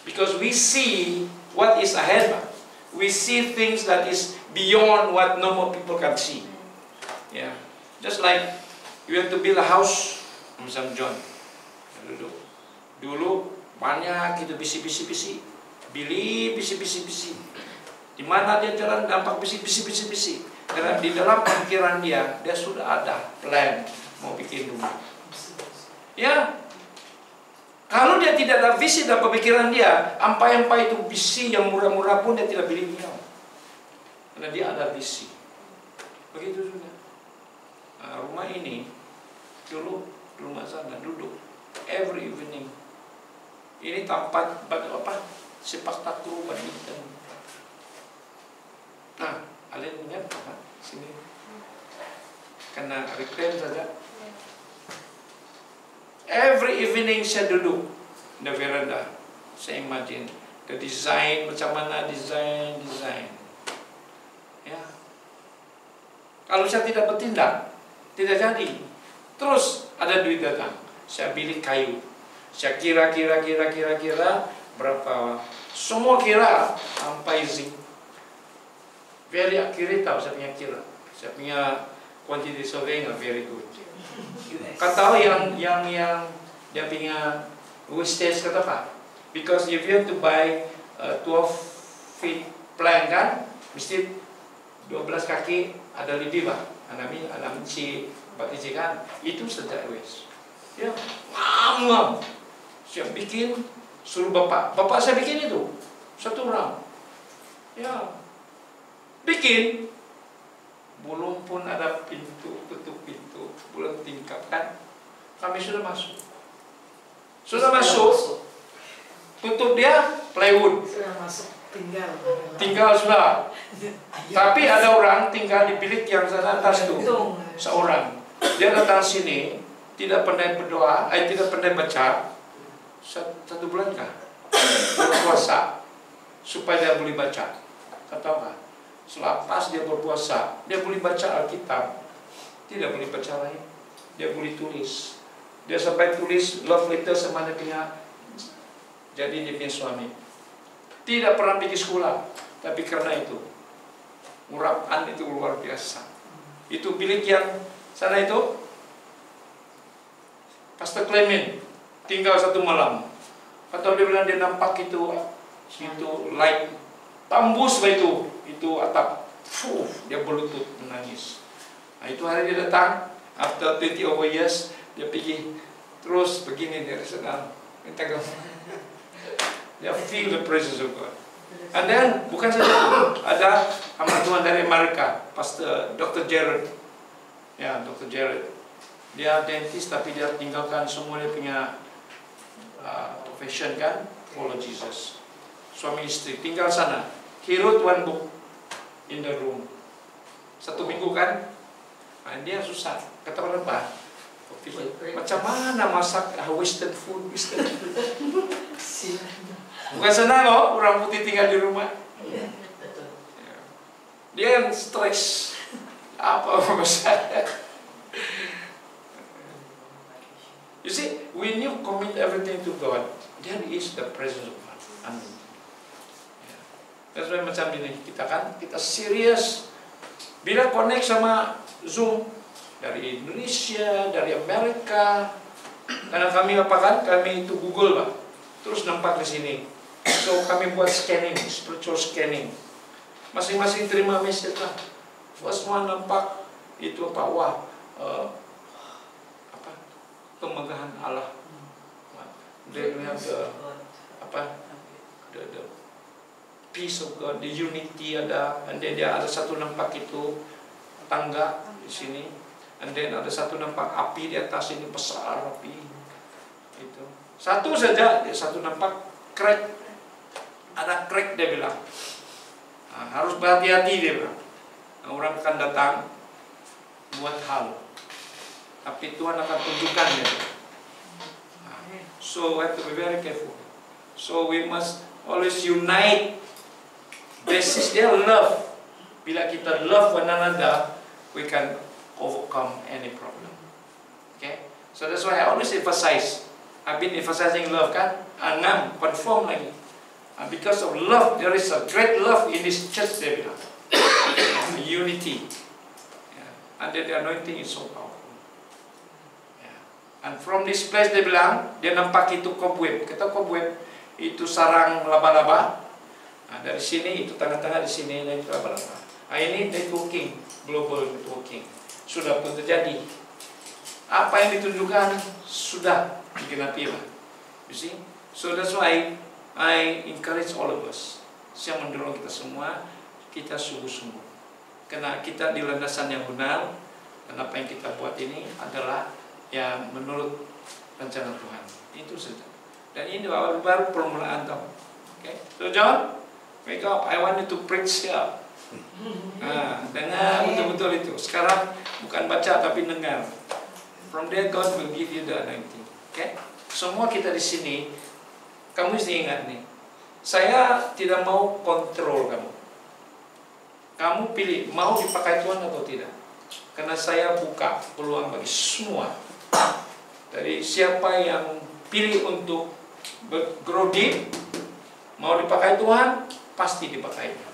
because we see what is ahead. We see things that is beyond what normal people can see. Yeah, just like you have to build a house, Sam John. Dulu banyak itu bisi-bisi, Billy bisi-bisi. Di mana dia jalan dampak bisi-bisi. Karena di dalam pikiran dia sudah ada plan mau bikin rumah. Ya. Kalau dia tidak ada visi dalam pemikiran dia, ampai-ampai itu visi yang murah-murah pun dia tidak pilih dia. Karena dia ada visi. Begitu juga. Nah, rumah ini dulu rumah sana duduk every evening. Ini tempat apa? Sepak takraw badminton. Nah, kalian ingat kan? Sini. Karena reclaim saja. Every evening saya duduk di veranda. Saya imagine the design, macam mana design. Ya. Kalau saya tidak bertindak, tidak jadi. Terus ada duit datang, saya beli kayu. Saya kira berapa. Semua kira sampai zinc. Very accurate tahu saya punya kira. Saya punya quantity surveying very good. Kata yang dia punya wastage kata apa? Because if you have to buy 12 feet plank kan, mesti 12 kaki ada lebih pak. Anak si batisi kan, itu sejak waste. Ya, ngam. Saya bikin, suruh bapak saya bikin itu satu orang. Ya, bikin. Belum pun ada pintu, tutup pintu, belum tingkap kan. Kami sudah masuk. Tutup dia, plywood. Sudah masuk, Tinggal sudah. Tapi ada orang tinggal di bilik yang sana atas itu. Seorang. Dia datang sini, tidak pernah berdoa, tidak pernah baca. 1 bulan kah? Berpuasa supaya dia boleh baca. Kata apa? Selepas dia berpuasa, dia boleh baca Alkitab, tidak boleh baca lain. Dia boleh tulis. Dia sampai tulis love letter sama dia punya, jadi dia punya suami. Tidak pernah pergi sekolah, tapi karena itu urapan itu luar biasa. Itu bilik yang sana itu, Pastor Clement tinggal 1 malam. Atau dia bilang dia nampak itu light tembus itu atap. Dia berlutut menangis. Nah, itu hari dia datang after 20 over years, dia pergi terus begini dari sana. Minta dia feel the presence of God. And then bukan saja itu, ada amat Tuhan dari Amerika, Pastor Dr. Jared. Ya, Dr. Jared. Dia dentist tapi dia tinggalkan semua dia punya profession kan, follow Jesus. Suami istri tinggal sana. He wrote 1 book in the room. 1 minggu kan, nah, dia susah. Kata orang apa? Macam mana masak western food? Bukan senang loh, orang putih tinggal di rumah. Dia yang stres. Apa masalah? You see, when you commit everything to God, there is the presence of God. Amin. That's why macam ini kita serius. Bila connect sama Zoom dari Indonesia, dari Amerika, karena kami apa kan? Kami itu Google lah, terus nampak di sini. So kami buat scanning, spiritual scanning. Masing-masing terima message lah. First one nampak itu apa? Wah, kemegahan Allah. Then we have the peace of God, the unity ada, and then dia ada satu nampak itu tangga di sini, and then ada satu nampak api di atas ini besar api itu. Satu saja, satu nampak crack, ada crack dia bilang. Nah, harus berhati-hati dia bilang. Nah, orang akan datang buat hal, tapi Tuhan akan tunjukkan dia. So we have to be very careful. So we must always unite. Basis dia love. Bila kita love one another, we can overcome any problem. Okay? So that's why I always emphasize. I've been emphasizing love kan? Anam, confirm lagi. And because of love, there is a great love in this church dia bilang. Unity. Yeah. And then the anointing is so powerful. Yeah. And from this place dia bilang, dia nampak itu cobweb. Kita cobweb itu sarang laba-laba. Nah, dari sini itu tengah-tengah di sini dan itu laba-laba. Nah, ini networking, global networking sudah pun terjadi. Apa yang ditunjukkan sudah digenapi lah. You see? So that's why I encourage all of us. Saya mendorong kita semua, kita sungguh-sungguh. Karena kita di landasan yang benar, dan apa yang kita buat ini adalah yang menurut rencana Tuhan. Itu saja. Dan ini baru permulaan tahu. Okay? So John, wake up. I want you to preach here. Nah, dengar betul-betul itu. Sekarang bukan baca tapi dengar. From there God will give you the anointing. Oke? Semua kita di sini, kamu mesti ingat nih, saya tidak mau kontrol kamu. Kamu pilih mau dipakai Tuhan atau tidak. Karena saya buka peluang bagi semua. Dari siapa yang pilih untuk grow deep, mau dipakai Tuhan, pasti dipakai.